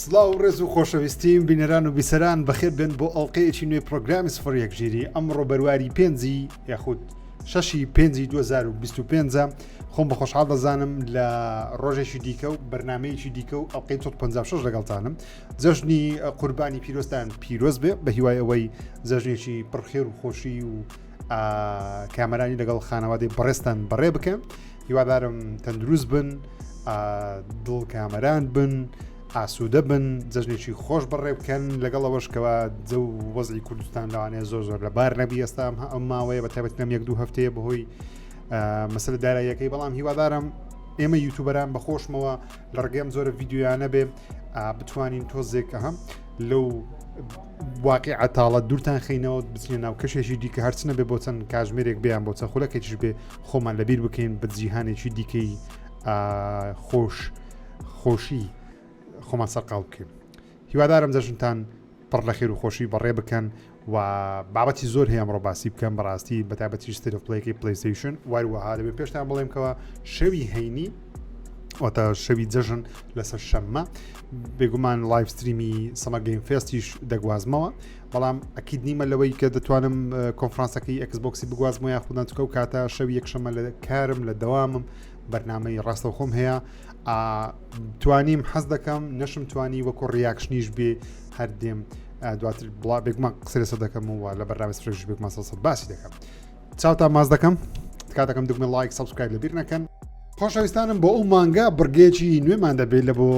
سڵاو ڕێز و خۆشەویستیم بینەران و بیسەران بەخێر بن بۆ ئەڵلقەیەکی نوێ پرۆگرامی سفر ژیری ئەمڕۆ بەرواری پێنجی یاخود شەشی پێنجی 2025 خۆم بە خۆشحاڵ دەزانم لە ڕۆژێکی دیکە و بەرنمەیەکی دیکە و ئەڵلقەی 56 لەگەڵتانم جەژنی قوربانی پیرۆستان پیرۆز بێ بە هیوای ئەوەی جەژنێکی پڕخێر و خۆشی و کامەرانی لەگەڵ خانەوادەی بەڕێستان بەڕێ بکەن هیوادارم تەندروست بن دڵ کامەران بن ئاسوودە بن جەژنێکی خۆش بەڕێ بکەن لەگەڵ ئەوەشکەوە جە و وەزعی کوردستان لەوانەیە زۆر لەبار نەبی ئێستا ئەم ماوەیە بە تایبەت لەم 1-2 هەفتەیە بەهۆی مەسەلە داراییەکەی بەڵام هیوادارم ئێمە یوتیوبەران بەخۆشمەوە لە ڕگەم زۆرە ڤیدیۆیانە بێ بتوانین تۆزێک لەو واقعە تاڵە دوورتان خینەوە بچینە ناو کەشێکی دیکە هەرچنە بێ بۆ چەند کاژمێرێک بیان بۆ چەند خولەکێکیش بێ خۆمان لەبیر بکەین بە جیهانێکی دیکەی خۆشی خۆمان سەرقاڵ بکەین هیوادارم جەژنتان پڕ لە خێر و خۆشی بەڕێ بکەن و بابەتی زۆر هەیە ئەمڕۆ باسی بکەم بەڕاستی بەتایبەتی ستێت ئۆف پلەیەکەی پلەیستەیشن وایروەها دەبێت پێشتان بڵێمکەوە شەوی هەینی واتە شەوی جەژن لەسەر شەممە بێگومان لایڤ ستریمی سەمەر گەیم فێستیش دەگوازمەوە بەڵام ئەکید نیمە لەوەی کە دەتوانم کۆنفرانسەکەی ئەکسبۆکسی بگوازمەوە یاخودان چکە و کاتە شەوی یەکشەمە لە کارم لە دەوامم بەرنامەی ڕاستەوخۆم هەیە توانیم حەز دەکەم نەشم توانی وەکو ڕیاکشنیش بێ هەر دێم دواتر بڵا بێگومان قسەی لەسەر دەکەم و لە بەرنامەی سفرێژ بێگومان سەد باسی دەکەم چاوتان ماز دەکەم کاتەکەم دوگمە لایک سابسکرایب لەبیر نەکەن خۆشەویستانم بۆ ئەو مانگا بڕگێکی نوێمان دەبێت لە بۆ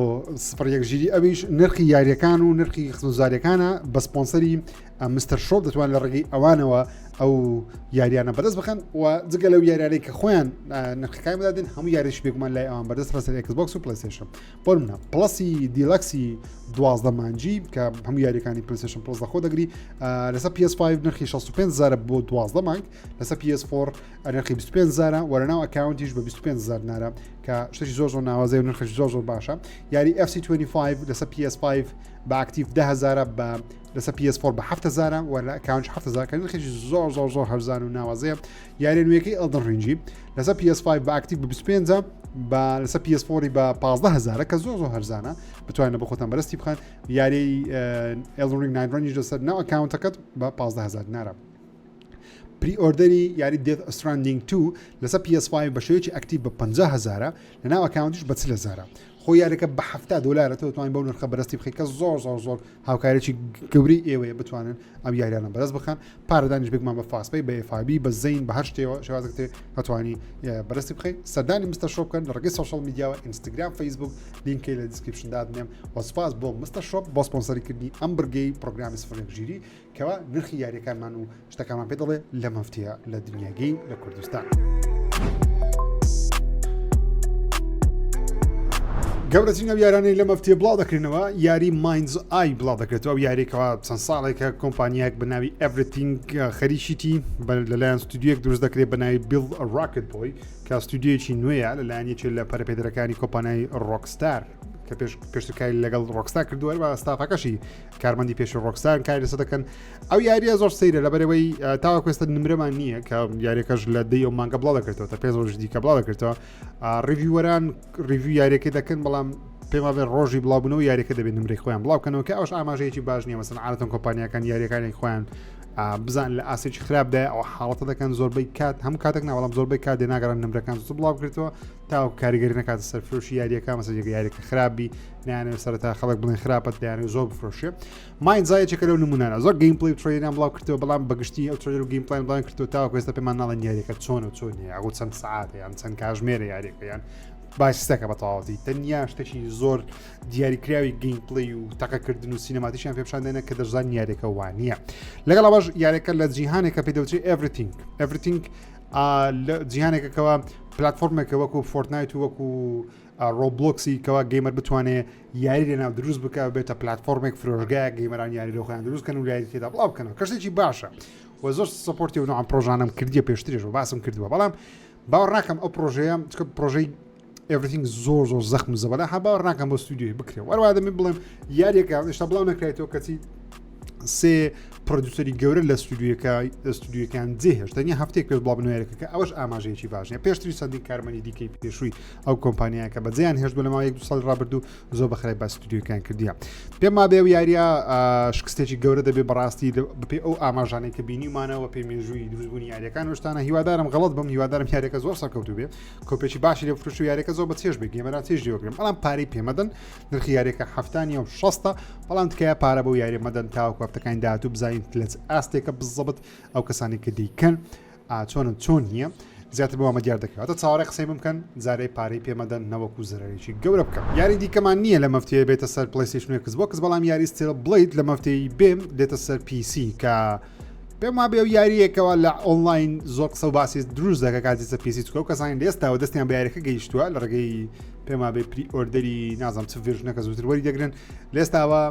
سفر ژیری ئەویش نرخی یاریەکان و نرخی خزمەتگوزارییەکانە بە سپۆنسەری مستەر شۆپ دەتوان لە ڕێگەی ئەوانەوە ئەو یاریانە بەدەست بخەن و جگە لەو یاریانەی کە خۆیان نرخەکان بدادن هەموو یاریش بێگومان لای ئەوان بەدەست ڕاستە ئێکسبۆکس و پلەیستەیشن بۆ منە پڵەسی دیلەکسی 12 مانجی کە هەموو یاریەکانی پلەیستەیشن پڵەس لەخۆ دەگری لەسەر PS5 نرخی 65,000 بۆ 12 مانگ لەسەر PS4 نرخی 25,000 وەرەناو ئەکاونتیش بە 25,000 نارە کە شتێکی زۆر ناوازەی و نرخش زۆر باشە یاری FC25 لەسەر PS5 بە ئاکتیڤ 10,000 بە لەسەر PS4 بە 7,000 و لە ئەکاونت 7,000 کە نرخێکی زۆر هەرزان و ناوازەیە یاری نوێیەکەی ئەلدن ڕینجی لەسەر PS5 بە ئاکتیڤ بە 25 بە لەسەر PS4 بە 15,000 کە زۆر هەرزانە بتوانە بە خۆتان بەرەستی بخەن یاری ئەلدن رینگ 9 ڕەنجی لەسەر ناو ئەکاونتەکەت بە 15,000 نارە پری ئۆردەری یاری دێت ستراندینگ 2 لەسەر PS5 بە شێوەیەکی ئەکتیڤ بە 50,000 لە ناو ئەکاونتیش بە 40,000 خۆ یاریەکە بە $70 توانین بەو نرخە بەرەستی بخەیت کە زۆر هاوکارێکی گەوری ئێوەیە بتوانن ئەم یاریانە بەدەست بخەن پارەدانیش بێگومان بە فاسپەی بە FIB بە زەین بە هەر شێوازێک هەتوانی بەرەستی بخەیت سەردانی مستەر شۆپ بکەن لە ڕێگەی سۆشیال میدیاوە ئینستاگرام فەیسبوک لینکەی لە دیسکریپشندا دەنێم و سپاس بۆ مستەر شۆپ بۆ سپۆنسەریکردنی ئەم بڕگەی پرۆگرامی سفر ژیری کەوا نرخی یاریەکانمان و شتەکانمان پێ دەڵێ لەم هەفتەیە لە دنیاگەی لە کوردستان گەورەترین ئەو یارانەی لەم هەفتەیە بڵاو دەکرێنەوە یاری ماینز ئای بڵاو دەکرێتەوە یاریێکەوە چەند ساڵێکە کۆمپانیایەک بە ناوی ئێڤریتینگ خەریکیتی لەلایەن ستودیۆیەک دروست دەکرێت بە ناوی بیڵ ڕاکت بۆی کە ستودیۆیەکی نوێیە لەلایەن یەکێک لە پەرەپێدەرەکانی کۆمپانیای ڕۆکستار کە پێشترکاری لەگەڵ ڕۆکستار کردووە بە ستافەکەشی کارمەندی پێش ڕۆکستار کاری لەسەر دەکەن ئەو یاریە زۆر سەیرە لەبەرەوەی تاوەکو ئێستا نمرەمان نییە کە یاریەکەش لە دەی ئەو مانگە بڵاو دەکرێتەوە تا 5 ڕۆژ دیکە بڵاو دەکرێتەوە ڕیڤیوەران ڕیڤیو یاریەکەی دەکەن بەڵام پێما بێ ڕۆژی بڵاوبوونەوە یاریەکە دەبێت نمرەی خۆیان بڵاوکەنەوە کە ئەوش ئاماژەیەکی باش نییە مەسەن عادەتەن کۆمپانیەکان یاریەکانی خۆیان بزان لە ئاسێکی خراپدا ئەو حاڵەتە دەکەن زۆربەی کات هەم کاتێک ناوەڵام زۆربەی کات دێناگەڕن نمرەکان زۆر بڵاو بکرێتەوە تا کاریگەری نەکاتە سەرفرۆشی یاریەکە مەسەن یاریەکە خراپبی نیانێ سەرەتا خەڵک بڵێن خراپەت دەیانێت زۆر بفرۆشێ ماینزایەکێکە لەو نمونانە زۆر گەیم پلی و ترێنیان بڵاو کردەوە بەڵام بەگشتی ئەو ترێر و گەیم پلان بڵاو کردەوە تاوەکو ئێستا پێمان ناڵێن یاریەکە چۆن و چۆنیە ئەو چەند سەعاتە یان چەند کاژمێرە یاریەکەیان باشستەکە بە تەواوەتی تەنیا شتێکی زۆر دیاریکراوی گەیمپڵی و تەقەکردن و سینەماتیشیان پێپشاندێنە کە دەشزان یاریەکە وانە لەگەڵ ئەوەش یاریەکە لە جیهانێکە پێدەوترێت ئێڤریتینگ لە جیهانێکەکەوە پلتفۆرمێکە وەکو فۆرتنایت و وەکو ڕۆبلۆکسی کەوا گەیمەر بتوانێت یاری لەناو دروست بکە بێتە پلتفۆرمێک فرۆژگایە گەیمەران یاری لە خۆیان دروستکەن و یاری تێدا بڵاو بکەنەوە کەشتێکی باشە و زۆر سپۆرتی و نوعم پرۆژانم کردیە پێشترێژ و باسم کردووە بەڵام باوەڕ ناکەم ئەو پرۆژەیە پرۆژەی ئێڤریتینگ زۆر زەخم زەبەلا ها باوەڕ ناکەم بۆ ستودیۆی بکرێ وەروە دەمێ بڵێم یاریەکە هێشتا بڵاو نەکرێتەوە کەچی سێ پرۆدیوسەری گەورە لە ستودیۆکان جێهێشت تەنیا هەفتەیەک پێش بڵاو بنوێرەکە کە ئەوەش ئاماژەیەکی باشە پێشتری سەدی کارمەنی دیکەی پێشووی ئەو کۆمپانیایە کە بەجێیان هێشت بوو لە ماوەیەک دو ساڵی ڕابردوو زۆر بەخێرای با ستودیۆکان کردیە پێم وابێ یاریە شکستێکی گەورە دەبێت بەڕاستی بپێ ئەو ئاماژانەی کە بینیمانەوە پێی مێژووی دروستبوونی یاریەکان وشتانە هیوادارم غەڵەت بم هیوادارم یاریەکە زۆر سەرکەوتوو بێ کۆپێکی باشی لێ بفرۆشت و یاریەکە زۆر بەچێژ بێ گێمەران چێژ لێوەگرم بەڵام پارەی پێمەدەن نرخی یاریەکە هەفتانیە و 60 بەڵام تکایە پارە بۆ یاری مەدەن تاوەکو هەفتەکانی داهاتوو بزانین لەچ ئاستێکە بزەبت ئەو کەسانی کە دەیکەن چۆنن چۆن نییە زیاتر بۆ ئەمە دیار دەکەوێتە چاوەڕێ قسەی بکەن جارەی پارەی پێمەدەن نەوەکو زەرەرێکی گەورە بکەم یاری دیکەمان نییە لە مەفتەیە بێتە سەر پلەیستەیشن و ئێکسبۆکس بەڵام یاری ستیل بڵیت لە مەفتەی بێم دێتە سەر PC کە پێم وابێ و یاریەکەوە لە ئۆنلاین زۆر قسە و باسی دروست دەکە کاتی سەر PC چکە و کەسانی ئێستاوە دەستیان بە یاریەکە گەیشتووە لە ڕێگەی پێم وابێ پری ئۆردەری نازانم چ ڤێرژنەکە زووتر وەری دەگرن لێستاوە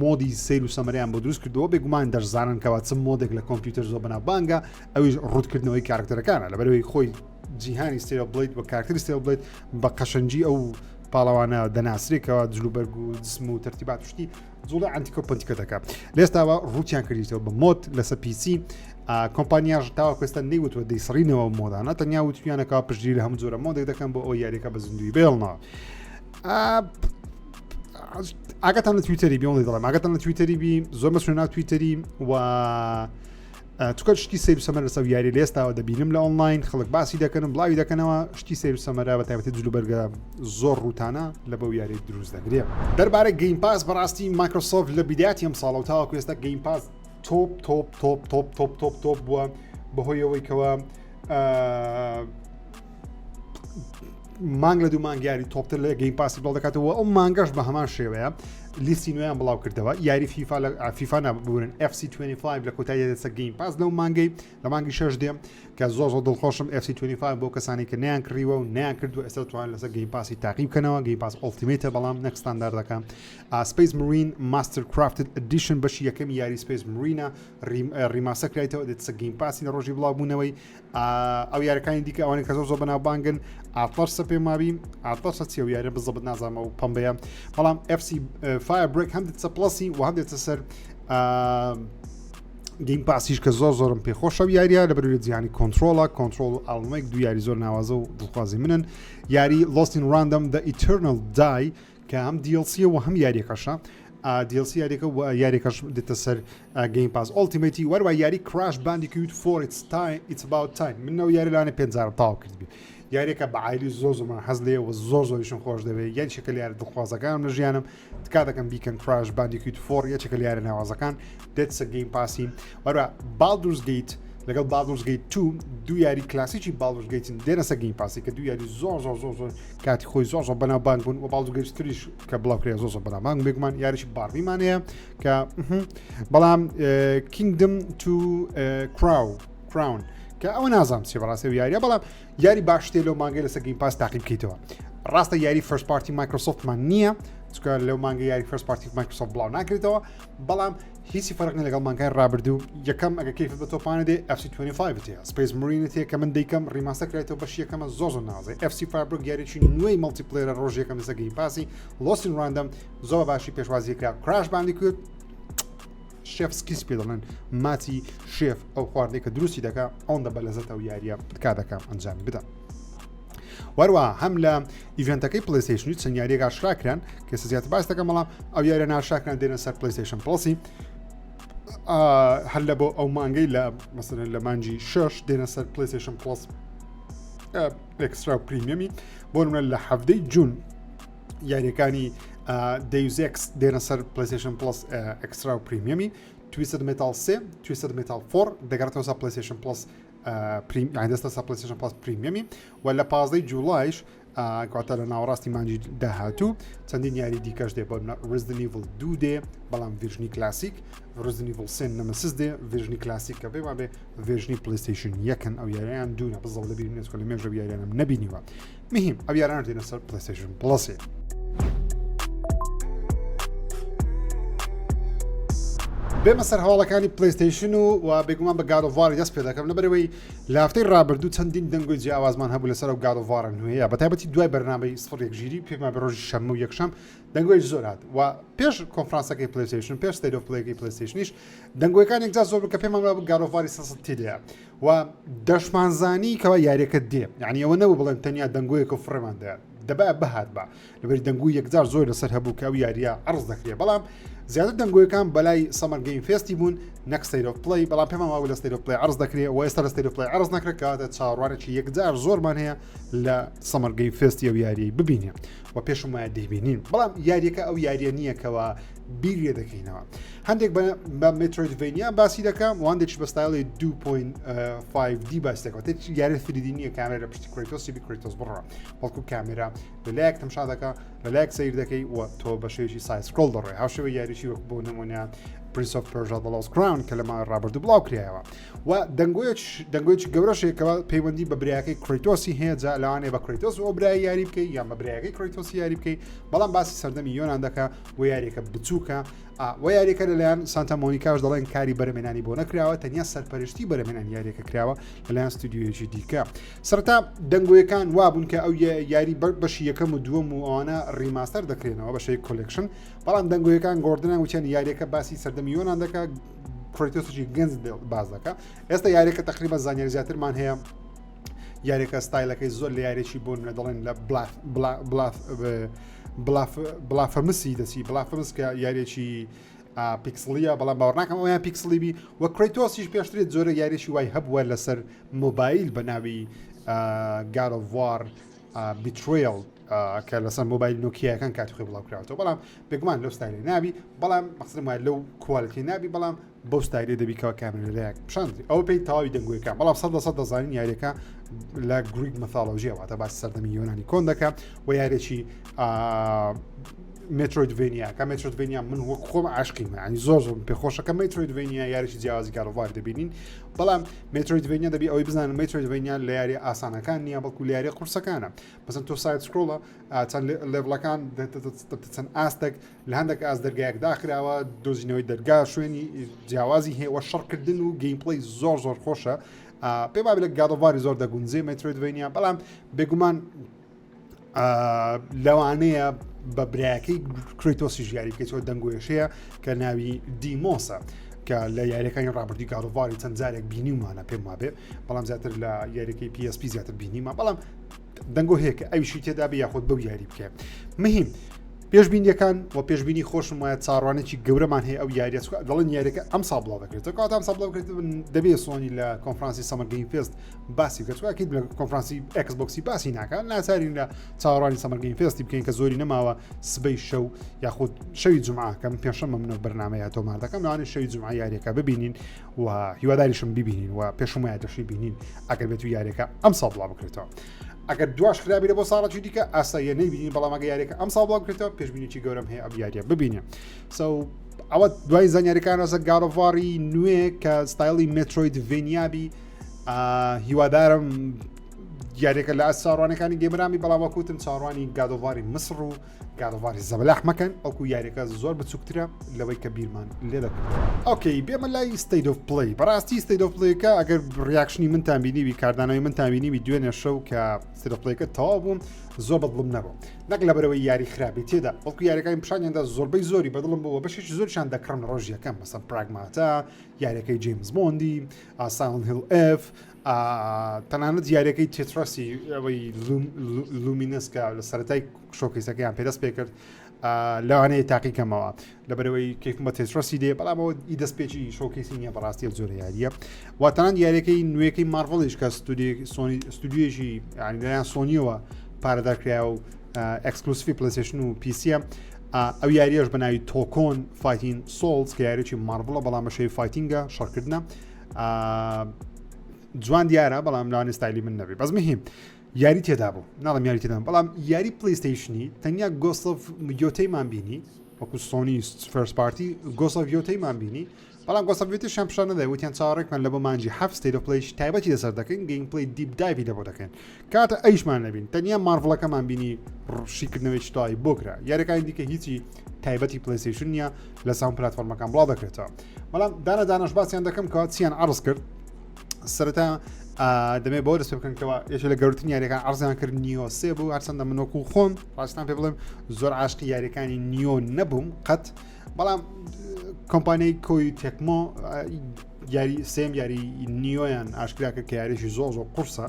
مۆدی سیر و سەمەریان بۆ دروست کردەوە بێگومان دەرزانن کەوا چ مۆدێک لە کۆمپیوتەر زۆر بەناوبانگە ئەویش ڕوودکردنەوەی کارکتەرەکانە لەبەرەوەی خۆی جیهانی ستێل بڵیت بە کارکتەری ستێل بڵیت بە قەشەنجی ئەو پاڵەوانە دەناسرێکەوە جلوبەرگ و جسم و تەرتیبات شتی زۆڵە ئەنتیکۆپنتیکە دەکات لێستاوە ڕوتیان کردیتەوە بە مۆد لەسەر PC کۆمپانیاژ تاوە کوێستە نەیوتوە دەیسڕینەوە مۆدانە تەنیا وتویانەکە پشتگیری لە هەموو جۆرە مۆدێک دەکەن بۆ ئەو یاریەکە بە زیندوی بێڵنەوە ئاگاتان لە تویتەری بی ئۆنلی دەڵێم ئاگاتان لە تویتەری بی زۆر مەسوێن ناو تویتەری و توکە شتی سیر سەمەر لەسەر یاری لێستاوە دەبینم لە ئۆنلاین خەڵک باسی دەکەن بڵاوی دەکەنەوە شتی سیر سەمەرە بە تایبەتی جلوبەرگە زۆر ڕوتانە لە بەو یاری دروست دەگرێت دەربارەی گەیم پاس بەڕاستی مایکرۆسۆفت لە بیداتی ئەم ساڵە و تاوەکو ئێستا گەیم پاس تۆپ بووە بەهۆی ئەوەی کەوە مانگ لە دوو مانگیاری تۆپتر لە گەیم پاسی بڵ دەکاتەوە ئەو مانگەش بە هەمان شێوەیە لیستی نوێیان بڵاو کردەوە یاری فیفا ناببوورن FC25 لە کۆتایی دەسە گەیم پاس لەو مانگەی لە مانگی 6 دێم کە زۆر دڵخۆشم FC25 بۆ کەسانی کە نیان کڕیوە و نیان کردو ئێستا توانن لەسەر گەیم پاسی تاقی بکەنەوە گەیم پاس ئۆڵتیمێتە بەڵام نەک ستانداردەکە سپیس مارین ماستەر کرافتد ئەدیشن بەشی یەکەمی یاری سپیس مارینە ڕیماسە کرایتەوە دێتە گەیم پاسی لە ڕۆژی بڵاوبوونەوەی ئەو یاریەکانی دیکە ئەوانەی کە زۆر بەناوبانگن ئاتڵەرسە پێمابی ئاتڵەرسە چی و یارە بزەبت نازانمە و پەمبەیە بەڵام FC Firebreak هەم دێتە پلەسی و هەم دێتە سەر گەیم پاسیش کە زۆرم پێخۆشە یاریە لە بەروی جیهانی کۆنتترۆڵە کۆنتترۆل و ئاڵمەیەک دو یاری زۆر ناوازە و دڵخوازی منن یاری لۆستین ڕاندەم The Eternal Die کە هەم DLC و هەم یاریەکەشە DLC یاریەکە و یاریەکەش دێتە سەر گەیم پاس ئۆڵتیمەتی وەروە یاری Crash Bandicoot 4 It's About Time منەوە یاری لەوانێ 5,000 تاو کردبی یاریەکە بە عایلی زۆرمان حەز لێ و زۆریشم خۆش دەوێت یان شکل یاری دڵخوازەکانم لە ژیانم تکا دەکەم بیکەن Crash Bandicoot 4 یەکێکە یاری ناوازەکان دێت سە گەیم پاسی وەروە Baldur's Gate لەگەڵ Baldur's Gate 2 دوو یاری کلاسیکی Baldur's Gate دێنە سە گەیم پاسی کە دوو یاری زۆر کاتی خۆی زۆر بەناوبانگ بوون و Baldur's Gate 3 کە بڵاوکرێ زۆر بەناوبانگ بێگومان یاریشی باڕیمان هەیە کە بەڵام Kingdom to Crown کە ئەوە نازانم چێ بەڕاستی یاریە بەڵام یاری باشتێ لەو مانگەی لەسەر گەیم پاس تاقی بکەیتەوە ڕاستە یاری فەرست پارتی مایکرۆسۆفتمان نییە چکە لەو مانگە یاری فەرست پارتی مایکرۆسۆفت بڵاو ناکرێتەوە بەڵام هیچی فەرق لەگەڵ مانگای ڕابردوو یەکەم ئەگە کەیفت بە تۆپانە دێ FC25 هەیە سپیس مارینت هەیە کە من دەیکەم ڕیماسە کرێتەوە بەشی یەکەمە زۆر نازێ FC Firebreak یاریی نوێی مەڵتیپلێرە ڕۆژ یەکەم لەسەر گەیم پاسی لۆستین ڕاندەم زۆر باشی پێشوازی کرا Crash Bandicoot شێف سکیس پێ دەڵێن ماتی شێف ئەو خواردێک کە دروستی دەکا ئەوەن دە بە لەزەتە و یاریە دەکەم ئەنجامی بدەن وەروە هەم لە ئیڤنتەکەی پلەیستەیشنی چەند یاریێک ئاشراکران کە زیاتر باس دەکەم بەڵام ئەو یاریە ناشراکران دێنە سەر پلەیستەیشن پڵسی هەر لە بۆ ئەو مانگەی لە مەسەلەن لە مانجی 6 دێنە سەر پلەیستەیشن پڵس ئێکسترا و پریمیەمی بۆ نمونە لە 7 جوون یاریەکانی Deus Ex دێنە سەر پلەیستەیشن پڵس ئێکسترا و پریمیەمی Twisted Metal 3 Twisted Metal 4 دەگەڕێتەوە سەر پلەیستەیشن پڵس دەستە سەر پلەیستەیشن پڵس پریمیەمی و لە 15 جوڵایش کاتە لە ناوەڕاستی مانجی داهاتوو چەندین یاری دیکەش دێ بۆ Resident Evil 2 دێ بەڵام ڤێژنی کلاسیک Resident Evil 3 نەمەسیس دێ ڤێژنی کلاسیک کە بێ وابێ ڤێژنی پلەیستەیشن یەکەن ئەو یاریان دوونە بزەڵ لە بینێت کە لە مێژە یاریانم نەبینیوە مهم ئەو یاران دێنە سەر پلەیستەیشن پڵسێ بێمە سەر هەواڵەکانی پلەیستەیشن و بێگومان بە گادۆڤاری دەست پێ دەکەم لەبەرەوەی لە هەفتەی ڕابردوو چەندین دەنگۆی جیاوازمان هەبوو لەسەر ئەو گادۆڤارە نوێیە بەتایبەتی دوای بەرنامەی 01 ژیری پێمان بە ڕۆژی شەمە و یەکشەم دەنگۆی زۆر هات و پێش کۆنفرانسەکەی پلەیستەیشن پێش ستەیت ئۆف پلەیەکەی پلەیستەیشنیش دەنگۆیەکان یەکجار زۆر کە پێمان بە گادۆڤاری سەست تێدەیە و دەشمانزانی کەوا یاریەکە دێ یعنی ئەوە نەبوو بڵێن تەنیا دەنگۆیەک و فڕێمان دەیە دەبا بەهات بە لەبەری دەنگوی یەکجار زۆر لەسەر هەبوو کە ئەو یاریە عەرز دەکرێت بەڵام زیاتر دەنگۆیەکان بەلای سەمەر گەیم فێستی بوون نەک ستەیت ئۆف پلەی بەڵام پێمان وابوو لە ستەیت ئۆف پلەی عەرز دەکرێت و ئێستا لە ستەیت ئۆف پلەی عەرز نەکرێت کەواتە چاوەڕوانێکی یەکجار زۆرمان هەیە لە سەمەر گەیم فێستی ئەو یاریەی ببینێ و پێشم وایە دەیبینین بەڵام یاریەکە ئەو یاریە نییە کەوا بیرێ دەکەینەوە هەندێک بە مێترۆیدڤینیا باسی دەکەم و هەندێکی بە ستایڵی 2.5D باسی دەکەوە تێکی یاری 3D نییە کامێرە پشتی کرەیتۆسی بی کرەیتۆس بڕە بەڵکو کامێرا لەلایەک تەماشا دەکا لەلایەک سەیر دەکەی و تۆ بە شێوەیەکی سایز سکرۆڵ دەڕێ هاوشێوە یاریشی وەک بۆ نمونە پرنس ئۆف پێرژا دە لۆست کراون کە لەما ڕابردوو بڵاو کرایەوە و دەنگۆیەکی گەورەشێکەوە پەیوەندی بە برایەکەی کرەیتۆسی هەیە جا لەوانەیە بە کرەیتۆس ئەو برای یاری بکەی یان بە برایەکەی کرەیتۆسی یاری بکەی بەڵام باسی سەردەمی یۆنان دەکا و یاریەکە بچووکە و یاریەکە لەلایەن سانتا مۆنیکاش دەڵێن کاری بەرەمێنانی بۆ نەکراوە تەنیا سەرپەرشتی بەرەمێنان یاریەکە کراوە لەلایەن ستودیۆیەکی دیکە سەرەتا دەنگۆیەکان وابوون کە ئەو یاری بەشی یەکەم و دووەم و ئەوانە ڕیماستەر دەکرێنەوە بەشەی کۆلێکشن بەڵام دەنگۆیەکان گۆردنان وتیان یاریەکە باسی سەردەمی یۆنان دەکا کرەیتۆسێکی گەنج باز دەکا ئێستا یاریەکە تقریبا زانیاری زیاترمان هەیە یاریەکە ستایلەکەی زۆر لە یاریێکی بۆ دەڵێن لە بلافەمسی دەچی بلافەمس کە یاریێکی پیکسلیە بەڵام باوەڕ ناکەم ئەویان پیکسلی بی و کرەیتۆسیش پێشترێت زۆرە یاریێکی وای هەبووە لەسەر مۆبایل بە ناوی گاد ئۆف وار بیترێل کە لەسەر مۆبایل نۆکیەکان کاتخۆی بڵاو کراوەوە بەڵام بێگومان لەو ستایلی نابی بەڵام مەقصدم وایە لەو کوالیتی نابی بەڵام بەو ستایلی دەبیکەوە کامێرەیەک پیشاندری ئەوە پێی تەواوی دەنگۆیەکان بەڵام 100% دەزانین یاریەکە لە گریک مەثۆلۆژیە واتە باسی سەردەمی یۆنانی کۆن دەکات و یارێکی مێترۆیدڤینیا کە مێترۆیدڤینیا من وەک خۆم عاشقیمە ینی زۆر پێخۆشەکە مێترۆیدڤینیا یاریی جیاوازی گادۆڤار دەبینین بەڵام مێترۆیدڤینیا دەبی ئەوەی بزانن مێترۆیدڤینیا لە یاری ئاسانەکان نییە بەڵکو لە یاری قورسەکانە بەسن تۆ سایت سکرۆڵە چەند لێڤڵەکان چەند ئاستێک لە هەندێک ئاست دەرگایەک داخراوە دۆزینەوەی دەرگا شوێنی جیاوازی هەیە و شەڕکردن و گەیمپڵەی زۆر زۆر خۆشە پێ وابێ لە گادۆڤاری زۆر دەگونجێ مێترۆیدڤینیا بەڵام بێگومان لەوانەیە بە برایەکەی کرەیتۆسی ژیاری بکەیتەوە دەنگۆیەشەیە کە ناوی دیمۆسە کە لە یاریەکانی ڕابردی گادۆڤاری چەند جارێک بینیمانە پێم وابێ بەڵام زیاتر لە یاریەکەی PSP زیاتر بینیمە بەڵام دەنگۆ هەیە کە ئەویشی تێدا بێ یاخۆت بەو یاری بکە مهم پێشبینیەکان و پێشبینی خۆشم وایە چاڕوانێکی گەورەمان هەیە ئەو یاریە دەڵێن یاریەکە ئەم ساڵ بڵاو دەکرێتەوە کات ئەم ساڵ بڵاو کرێت دەبێت سۆنی لە کۆنفرانسی سەمەر گەیم فێست باسی بکەوەکیت لە کۆنفرانسی ئێکسبۆکسی باسی ناکات ناچارین لە چاڕوانی سەمەر گەیم فێستی بکەین کە زۆری نەماوە سبەی شەو یاخود شەوی جومعە کەم پێشەمە منە بەرنامەیە تۆمار دەکەم لەوانەیە شەوی جومعە یاریەکە ببینین و هیواداریشم ببینین و پێشم وایە دەشی بینین ئەگەر بێت یاریەکە ئەم ساڵ بڵاو بکرێتەوە ئەگەر دوش خراپی لە بۆ ساڵی دیکە ئاساییە نەیبینین بەڵام ئەگە یاریەکە ئەم ساڵ بڵاو بکرێتەوە پێشبینیی گەورەم هەیە ئەم یاریە ببینێ ئەوە دوای زانیاریەکان ئەسە گادۆڤاری نوێ کە ستایلی مێترۆیدڤینیابی هیوادارم یاریەکە لە چاڕوانەکانی گێمەرامی بەڵام وەکوتم چاڕوانی گادۆڤاری مسر و گادۆڤاری زەبەلاح مەکەن ئەوکو یاریەکە زۆر بچووکترە لەوەی کە بیرمان لێ دەکەن ئۆکەی بێمە لای ستەیت ئۆف پلەی بەڕاستی ستەیت ئۆف پلەیەکە ئەگەر ڕیاکشنی منتان بینیوی کاردانەوەی منتان بینیوی دوێنێ شەو کە ستەیت ئۆف پلەیەکە تەواو بووم زۆر بەدڵم نەبوو نەک لەبەرەوەی یاری خراپی تێدا بەڵکو یاریەکانی پیشانیاندا زۆربەی زۆری بەدڵم بووە بەشێکی زۆریشان دەکڕن ڕۆژیەکەم مەسەڵەن پراگماتە یاریەکەی جەیمس بۆندی ساوند هیل ئف تەنانەت یاریەکەی تێترەسی ئەوەی لومینەسکە لە سەرەتای شۆکەیسەکەیان پێدەست پێ کرد لەوانەیە تاقیکەمەوە لەبەرەوەی کەیفم بە تێترەسی دێ بەڵامەوە ئی دەستپێکی شۆکەیسی نییە بەڕاستی زۆرە یاریە واتەنان یاریەکەی نوێەکەی مارڤڵیش کە ستودیۆژی لەیان سۆنیەوە پارەداکرا و ئەکسکلوسیفی پلەیستەیشن و پیسیە ئەو یاریەش بە ناوی تۆکۆن فایتین سۆڵز کە یاریێکی مارڤڵە بەڵام بەشەی فایتینگە شەڕکردنە جوان دیارە بەڵام لاوانێ ستایلی من نەبێ بەس مهم یاری تێدا بوو ناڵم یاری تێدا بەڵام یاری پلەیستەیشنی تەنیا گۆستڵ گۆتەیمان بینی وەکو سۆنی فەرست پارتی گۆسەڤیۆتەیمان بینی بەڵام گۆسەڤیۆتیشیان پیشان نەدای وتیان چاوەڕێکمان لە بۆ مانجی هەفت ستێت ئۆف پلەیش تایبەتی لەسەر دەکەن گەیم پلەی دیپ دایڤی لە بۆ دەکەن کاتە ئەیشمان نەبین تەنیا مارڤڵەکەمان بینی ڕشیکردنەوەی شتای بۆکرا یاریەکانی دیکە هیچی تایبەتی پلەیستەیشن نییە لە ساوند پلاتفۆرمەکان بڵاو دەکرێتەوە بەڵام دانەدانەش باسییان دەکەم کە چیان عرض کرد سەرەتا دەمێ بۆ دەست بکەنکەوە یەکێک لە گەورەترین یاریەکان عرضیان کرد نیۆ 3 بوو هەرچەندە منۆکو خۆم ڕاستان پێ بڵێم زۆر عاشقی یاریەکانی نیۆ نەبووم قەت بەڵام کۆمپانیای کۆی تێکمۆ یاری سێم یاری نیۆیان ئاشکراکە کە یاریشی زۆر زۆر قورسە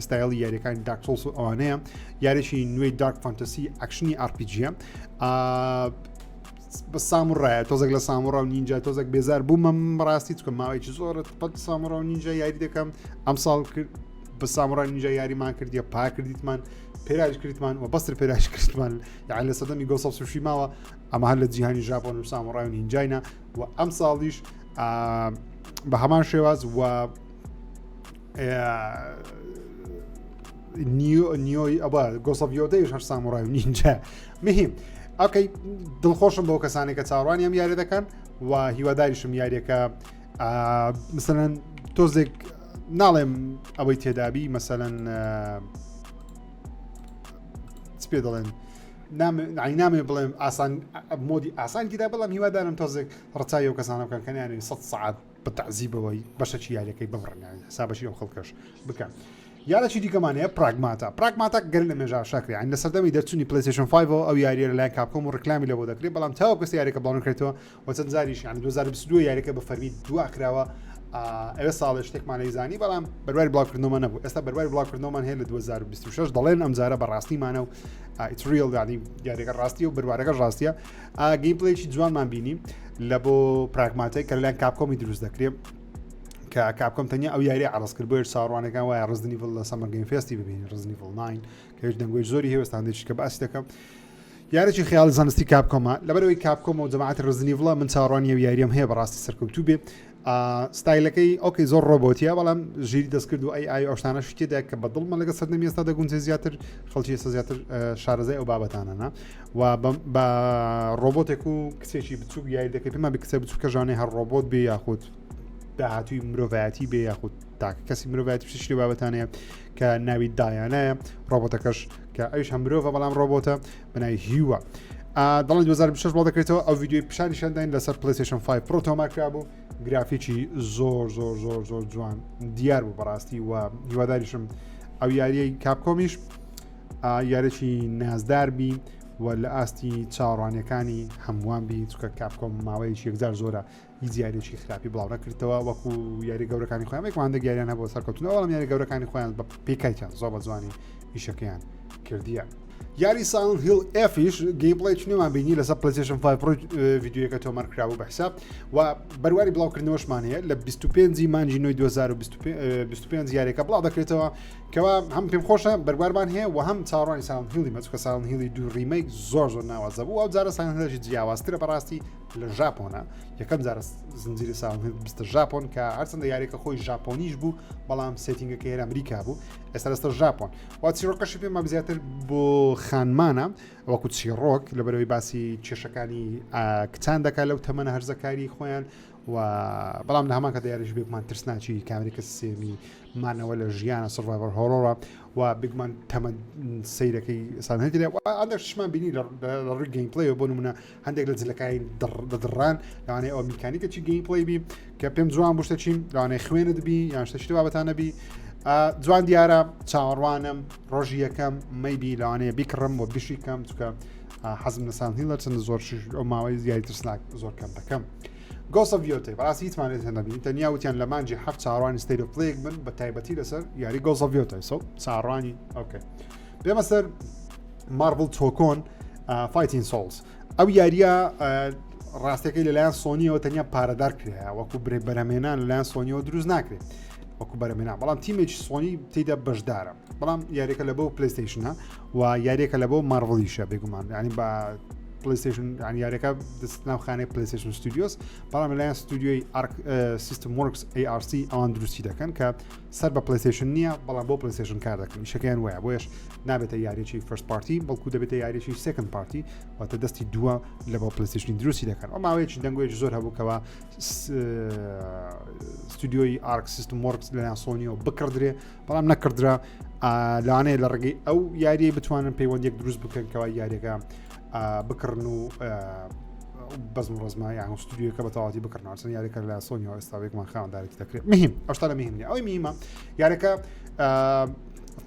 ستایلی یاریەکانی دارک سۆلس و ئەوانەیە یاریشی نوێی دارک فانتەسی ئەکشنی ئارپیجیە بە ساموڕایە تۆزێک لە ساموڕا و نینجا تۆزێک بێزار بوومە ڕاستی چکە ماوەیەکی زۆرت پەت ساموڕا و نینجا یاری دەکەم ئەم ساڵ کرد بە ساموڕا نینجا یاریمان کردیە پا کردیتمان پێراش کردمان و بەستر پێراش کردمان یعنی لە سەدەمی گۆ سەد و شوشی ماوە ئەمە هەر لە جیهانی ژاپۆن و ساموڕای و نینجاینە و ئەم ساڵیش بە هەمان شێواز و نیۆی ئەوە گۆسەڤیۆتەیش هەر ساموڕای و نینجا مهم ئەوکەی دڵخۆشم بۆ کەسانی کە چاوەڕوانی ئەم یاری دەکەن و هیواداریشم یاریەکە مثلەن تۆزێک ناڵێم ئەوەی تێدابی مثلەن پێ دەڵێن نامێ بڵێم ئاسان مۆدی ئاسانیدا بەڵام هیوادارم تۆزێک ڕچای و کەسانە بکەن کەنیانی 100 ساعت بە تەعزیبەوەی بەشەکی یاریەکەی ببڕنیان حسابەشی ئەو خەڵکەش بکەن یاریی دیکەمانەیە پراگماتە گەر لە مێژا شەکری عین لە سەردەمی دەرچوونی پلەیستەیشن 5 ئەو یاریە لە لای کاپکۆم و ڕکلامی لەبۆ دەکرێت بەڵام تاوە کەس یاریەکە بڵاوکرێتەوە و چەند زاریش یعنی 2022 یاریەکە بە فەرمی دواکراوە ئەوێ ساڵ شتێکمانەی زانی بەڵام بەروای بڵاوکردنەوەمان نەبوو ئێستا بەروای بڵاوکردنەوەمان هەیە لە 2026 دەڵێن ئەم جارە بە ڕاستیمانە و ئیتس ریل ینی یاریەکە ڕاستی و بڕوارەکە ڕاستیە گەیم پلەیەکی جوانمان بینی لە بۆ پراگماتیک کە لەلایەن کاپکۆمی دروست دەکرێت کە کاپکۆم تەنیا ئەو یاری عرضکرد بۆ ساڕوانەکان وایە ڕزنی ڤڵ لە سەمەر گەیم فێستی ببینی ڕزنی ڤڵ 9 کە هیچ دەنگۆی زۆری هێوەستاندێکی کە باسی دەکەم یارێکی خیال زانستی کاپکۆمە لەبەرەوەی کاپکۆم و جەماعەتی ڕزنی ڤڵە من چاڕوانی ئەو یاریەم هەیە بەڕاستی سەرکەوتوو بێ ستایلەکەی ئۆکەی زۆر ڕۆبۆتیە بەڵام ژیری دەستکرد و ئای ئەوشتانە شتێدا کە بەدڵمە لەگە سەردەمی ئێستا دەگونجێ زیاتر خەڵکی ئێستا زیاتر شارەزای ئەو بابەتانەنا و بە ڕۆبۆتێک و کچێکی بچووک یاری دەکەی پێمان بە کچە بچووکە ژانەی هەر ڕۆبۆت بێ یاخود داهاتووی مرۆڤایەتی بێ یاخود تاکە کەسی مرۆڤایەتی پشتی بابەتانەیە کە ناوی دایانەیە ڕۆبۆتەکەش کە ئەوش هەم مرۆڤە بەڵام ڕۆبۆتە بەناوی هیوە دەڵێن 2026 بڵاو دەکرێتەوە ئەو ڤیدیۆی پیشانیشانداین لەسەر پلەیستەیشن 5 پرۆ تۆمارکرا بوو گرافیکی زۆر زۆر زۆر زۆر جوان دیار بوو بەڕاستی و هیواداریشم ئەو یاریەی کاپکۆمیش یارێکی نازدار بی و لە ئاستی چاوەڕوانیەکانی هەمووان بی چکە کاپکۆم ماوەیەکی یەکجار زۆرە هیچ یاریێکی خراپی بڵاو نەکردەوە وەکو یاری گەورەکانی خۆیان وەکوان یاریان هەبوو سەرکەوتنەوە بەڵام یاری گەورەکانی خۆیان بە پێکایتیان زۆر بە جوانی ئیشەکەیان کردیە یاری ساوند هیل ئفیش گەیمپڵی چنێوان بینی لەسەر پلەیستەیشن 5 پرۆ ڤیدیۆیەکە تۆمارکرابوو بە حساب و بەرواری بڵاوکردنەوەشمان هەیە لە 25 مانجی نۆی 2025 یاریەکە بڵاو دەکرێتەوە کەوا هەم پێم خۆشە بەروارمان هەیە و هەم چاڕوانی ساوند هیلی مەچکە ساوند هیلی دوو ڕیمەیک زۆر زۆر ناوازە بوو ئەو جارە ساوند هیلەشی جیاوازترە بەڕاستی لە ژاپۆنە یەکەم جارە زنجیری ساوند هیل بستە ژاپۆن کە هەرچەندە یاریەکە خۆی ژاپۆنیش بوو بەڵام سێتینگەکە هێرە ئەمریکا بوو ئێستا ژاپۆن و چیرۆکەشی پێم زیاتر بۆ خانمانە وەکو چیرۆک لەبەرەوەی باسی کێشەکانی کچان دەکات لەو تەمەنە هەرزەکاری خۆیان و بەڵام لە هەمان کە دیاریش بێکمان ترسناچی کامێریکە سێمی مانەوە لە ژیانە سڤایڤەر هۆڕۆڕە و بگمان تەمە سەیرەکەی سانهێتیدا ئەندە شمان بینی لە ڕووی گەیمپڵەیەوە بۆ نمونە هەندێک لە جلەکانی دەدڕان لەوانەیە ئەو میکانیکەی گەیمپڵەی بی کە پێم جوان بوو شتەچین لەوانەیە خوێنت بی یان شتە بابەتانە بی جوان دیارە چاوەڕوانم ڕۆژی یەکەم مەیبی لەوانەیە بیکڕم بۆ بیشی کەم چکە حەزم لە ساوند هیلە چەند زۆر ئەو ماوەی زیاری ترسناک زۆر کەم دەکەم گۆسەڤیۆتەی بەڕاستی هیچمانێت هەنەبین تەنیا وتیان لە مانجی هەفت چاڕوانی ستێت ئۆف پلەیەک بن بە تایبەتی لەسەر یاری گۆسەڤیۆتەی سۆ چاڕوانی ئۆکێ بێمە سەر مارڤڵ تۆکۆن فایتین سۆڵز ئەو یاریە ڕاستەکەی لەلایەن سۆنیەوە تەنیا پارەدار کرێ وەکو بەرهەمێنان لەلایەن سۆنیەوە دروست ناکرێت وەکو بەرهەمێنان بەڵام تیمێکی سۆنی تێیدا بەشدارە بەڵام یاریەکە لە بۆ پلەیستەیشنە و یاریەکە لە بۆ مارڤڵیشە بێگومان ینی بە پلەیستەیشن یاریەکە دەست ناوخانەی پلەیستەیشن ستودیۆس بەڵام لەلایەن ستودیۆی سیستم وەرکس ARC ئەوان دروستی دەکەن کە سەر بە پلەیستەیشن نییە بەڵام بۆ پلەیستەیشن کار دەکەن شەکەیان وایە بۆیش نابێتە یاریێکی فەرست پارتی بەڵکو دەبێتە یاریێکی سێکند پارتی واتە دەستی دووە لە بۆ پلەیستەیشنی دروستی دەکەن ئەو ماوەیەکی دەنگۆیەکی زۆر هەبوو کەەوە ستودیۆی ئارک سیستم وەرکس لەلایەن سۆنیەوە بکردرێ بەڵام نەکردرا لەوانەیە لە ڕێگەی ئەو یاریە بتوانن پەیوەندێک دروست بکەن کەەوە یاریەکە بکڕن و بەزم ڕزمە یان ستودیۆکە بە تەواتی بکردنەوە یاریەکە لە سۆنیەوە ئێستاوێکمان خاوەندارێکی دەکرێت مهم ئەوشتا لە مهمنی ئەوەی میمە یاریەکە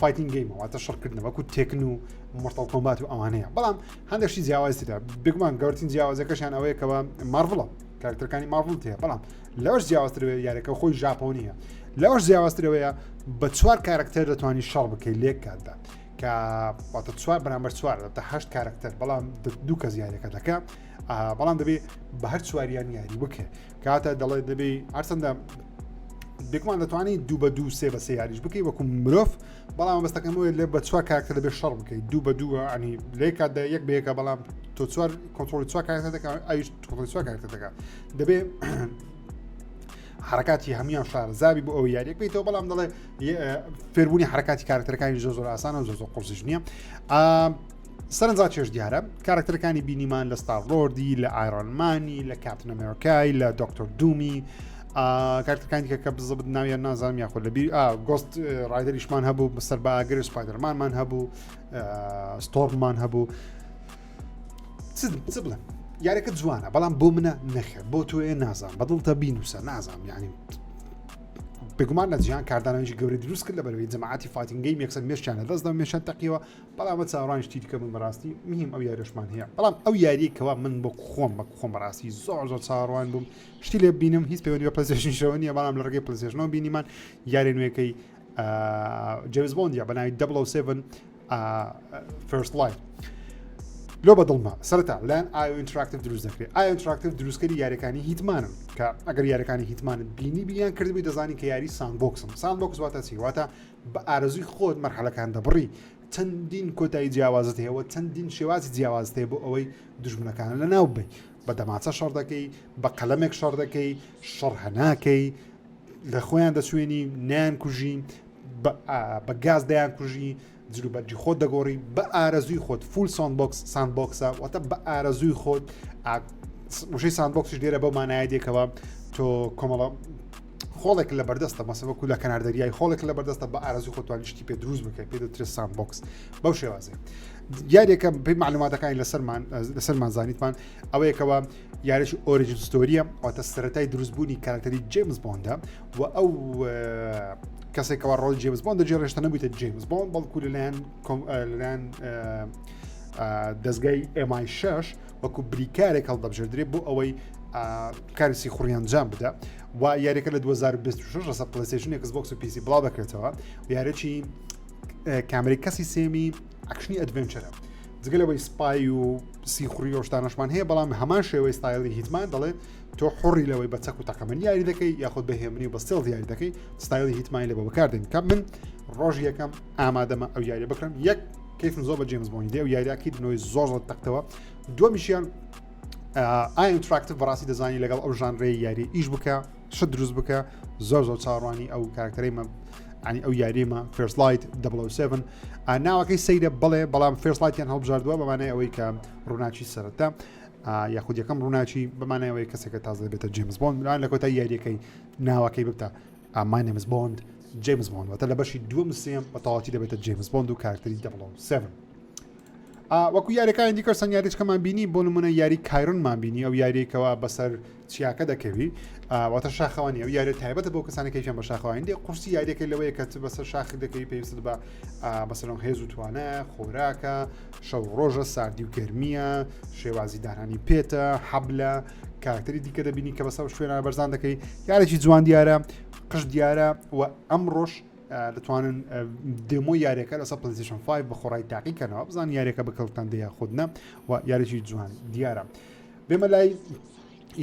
فایتینگ گەیمەوە واتە شەڕکردنەوە وەکو تێکن و مۆرتال کۆمبات و ئەوانەیە بەڵام هەندێکشی جیاوازیدا بگومان گەورەترین جیاوازەکەشیان ئەوەیە کەەوە مارڤڵە کارکتەرەکانی مارڤڵ هەیە بەڵام لەوەش جیاوازترەوەی یاریەکە خۆی ژاپۆنیە لەوەش جیاوازترەوەیە بە چوار کارکتەر دەتوانانی شەڕ بکەیت لێک کاتدا کە واتە چوار بەرامبەر چوار دەتە 8 کارکتەر بەڵام دوو کەس یاریەکە دەکە بەڵام دەبێت بە هەر چواریان یاری بکە کاتە دەڵێ دەبێت هەرچەندە بێکمان دەتوانانی 2 بە 2 3 بە 3 یاریش بکەیت وەکو مرۆڤ بەڵام بەستەکەمەوە لێ بە چوار کارکتەر دەبێت شەڕ بکەیت 2 بە 2 ئەنی لێ کاتدا یەک بەیەکە بەڵام تۆ چوار کۆنتڕۆلی چوار کارکتەر دەکات ئەویش کۆنتڕۆلی چوار کارکتەر دەکات دەبێت حرکاتی هەمیان شارەزابی بۆ ئەو یاریەک بێتەوە بەڵام دەڵێ فێربوونی حرکاتی کارکتەرەکانی زۆر ئاسانە و زۆر قورسش نییە سەرنجا چێش دیارە کارکتەرەکانی بینیمان لە ستار ڕۆردی لە ئایرۆنمانی لە کاپتن ئەمریکای لە دۆکتۆر دومی کارکتەرەکانی کە بزبت ناویان نازانم یاخۆ لەبیر گۆست ڕایدەریشمان هەبوو مستەر بە ئاگر سپایدەرمانمان هەبوو ستۆرممان هەبوو چ بڵێم یاریەکە جوانە بەڵام بۆ منە نەخێ بۆ تۆێ نازان بەدڵتە بینوسە نازانم یعنی بگومان لە جیهان کاردانەوەیکی گەورەی دروست کرد لە بەرەوەی جەماعەتی فایتینگ یەکسەر مێشتیانە دەست دا مێشان تەقیەوە بەڵام بە چاوەڕانیشتی دیکە من بەڕاستی مهم ئەو یاریشمان هەیە بەڵام ئەو یاریەکەوە من بۆ خۆم بەڕاستی زۆر چاوەڕوان بووم شتی لێ بینم هیچ پەیوەندی بە پلەیستەیشنەوە نییە بەڵام لە ڕێگەی پلەیستەیشنەوە بینیمان یاری نوێیەکەی جەیمس بۆندە بە ناوی 007 فەرست لایت لۆ بەدڵمە سەرتا لەن ئایۆ ئینتراکتیڤ دروست دەکرێت ئایۆ ئینتراکتیڤ دروستکەری یاریەکانی هیتمانن کە ئەگەر یاریەکانی هیتمانت بینی بیان کردبی دەزانی کە یاری ساندبۆکسن ساندبۆکس واتە چی واتە بە ئارەزوی خۆت مەرحەلەکان دەبڕی چەندین کۆتایی جیاوازت هەیە و چەندین شێوازی جیاوازت هەیە بۆ ئەوەی دژمنەکان لە ناو بێ بە دەماچە شەڕ دەکەی بە قەلەمێک شەڕ دەکەی شەڕ هەناکەی لە خۆیان دەسوێنی نیان کوژی بە گاز دەیان کوژی جلوبەرجی خۆت دەگۆڕی بە ئارەزوی خۆت فول ساندبۆکسە واتە بە ئارەزوی خۆت وشەی ساندبۆکسش لێرە بەو مانایە دێکەوە تۆ کۆمەڵە خۆڵێک لە بەردەستە مەسەوەکو لە کەناردەریای خۆڵێک لە بەردەستە بە ئارەزوی خۆتوانی شتی پێ دروست بکەیت پێ دەوترێت ساندبۆکس بەو شێوازێ یاریەکە پێی معلوماتەکانی لەسەرمان زانیتمان ئەوەیەکەوە یاریشی ئۆریجین ستۆریە واتە سەرەتای دروستبوونی کارکتەری جەیمس بۆندە و ئەو کەسێکەوە ڕۆڵی جەیمس بۆند دەجێڕێشتە نەبوویتە جەیمس بۆند بەڵکو لەلایەن دەستگای MI6 وەکو بریکارێک هەڵدەبژێردرێت بۆ ئەوەی کارێکی خوڕیان جام بدە و یاریەکە لە 2026 لەسەر پلەیستەیشن ئێکسبۆکس و PC بڵاو دەکرێتەوە یاریی کامێرەی کەسی سێمی ئەکشنی ئەدڤێنچەرە جگەلەوەی سپای و سیخوڕی ئۆشتانەشمان هەیە بەڵام هەمان شێوەی ستایلی هیتمان دەڵێت تۆ حڕی لەوەی بە چەک و تەقەمەنی یاری دەکەی یاخود بەهێمنی و بە ستێڵ یاری دەکەی ستایلی هیتمانی لە بە بەکاردێن کە من ڕۆژ یەکەم ئامادەمە ئەو یاری بکڕم یەک کەیفم زۆر بە جەیمس بۆند دێ و یاریاکی دنەوەی زۆر تەختەوە دووەمیشیان ئای ئینتراکتیڤ بەڕاستی دەزانی لەگەڵ ئەو ژانڕێی یاری ئیش بکە شت دروست بکە زۆر چاڕوانی ئەو کارکتەرەیمە ینی ئەو یاریمە فێرست لایت 007 ناوەکەی سەیرە بڵێ بەڵام فێرست لایتیان هەڵبژاردووە بەمانای ئەوەی کە ڕووناچی سەرەتا یاخود یەکەم ڕووناچی بەمانایەوەی کەسێکە تازە بێتە جەیمس بۆند لەوان لە کۆتای یاریەکەی ناوەکەی ببتە My name is Bond جەیمس بۆند واتە لە بەشی دووەم سێم بە تەواوەتی دەبێتە جەیمس بۆند و کارکتەری 007 وەکو یاریەکانی دیکە سەن یاریچکەمان بینی بۆ نمونە یاری کایرۆنمان بینی ئەو یاریەکەوە بەسەر چیاکە دەکەوی واتە شاخەوانی ئەو یاری تایبەتە بۆ کەسانی کەیفیان بە شاخەوانی دێ قورسی یاریەکەی لەوەیە کە بەسەر شاخی دەکەی پێویست بە بەسەرم هێز و توانە خۆراکە شەو ڕۆژە ساردی و گەرمیە شێوازی دارانی پێتە حەبلە کارکتەری دیکە دەبینی کە بەسەر شوێنە بەرزان دەکەی یارێکی جوان دیارە قش دیارە و ئەمڕۆژ دەتوانن دێمۆ یاریەکە لەسەر پلەیستەیشن 5 بە خۆڕای تاقیکەنەوە بزان یاریەکە بەکەڵتان دەیە خودنە و یارێکی جوان دیارە بێمە لای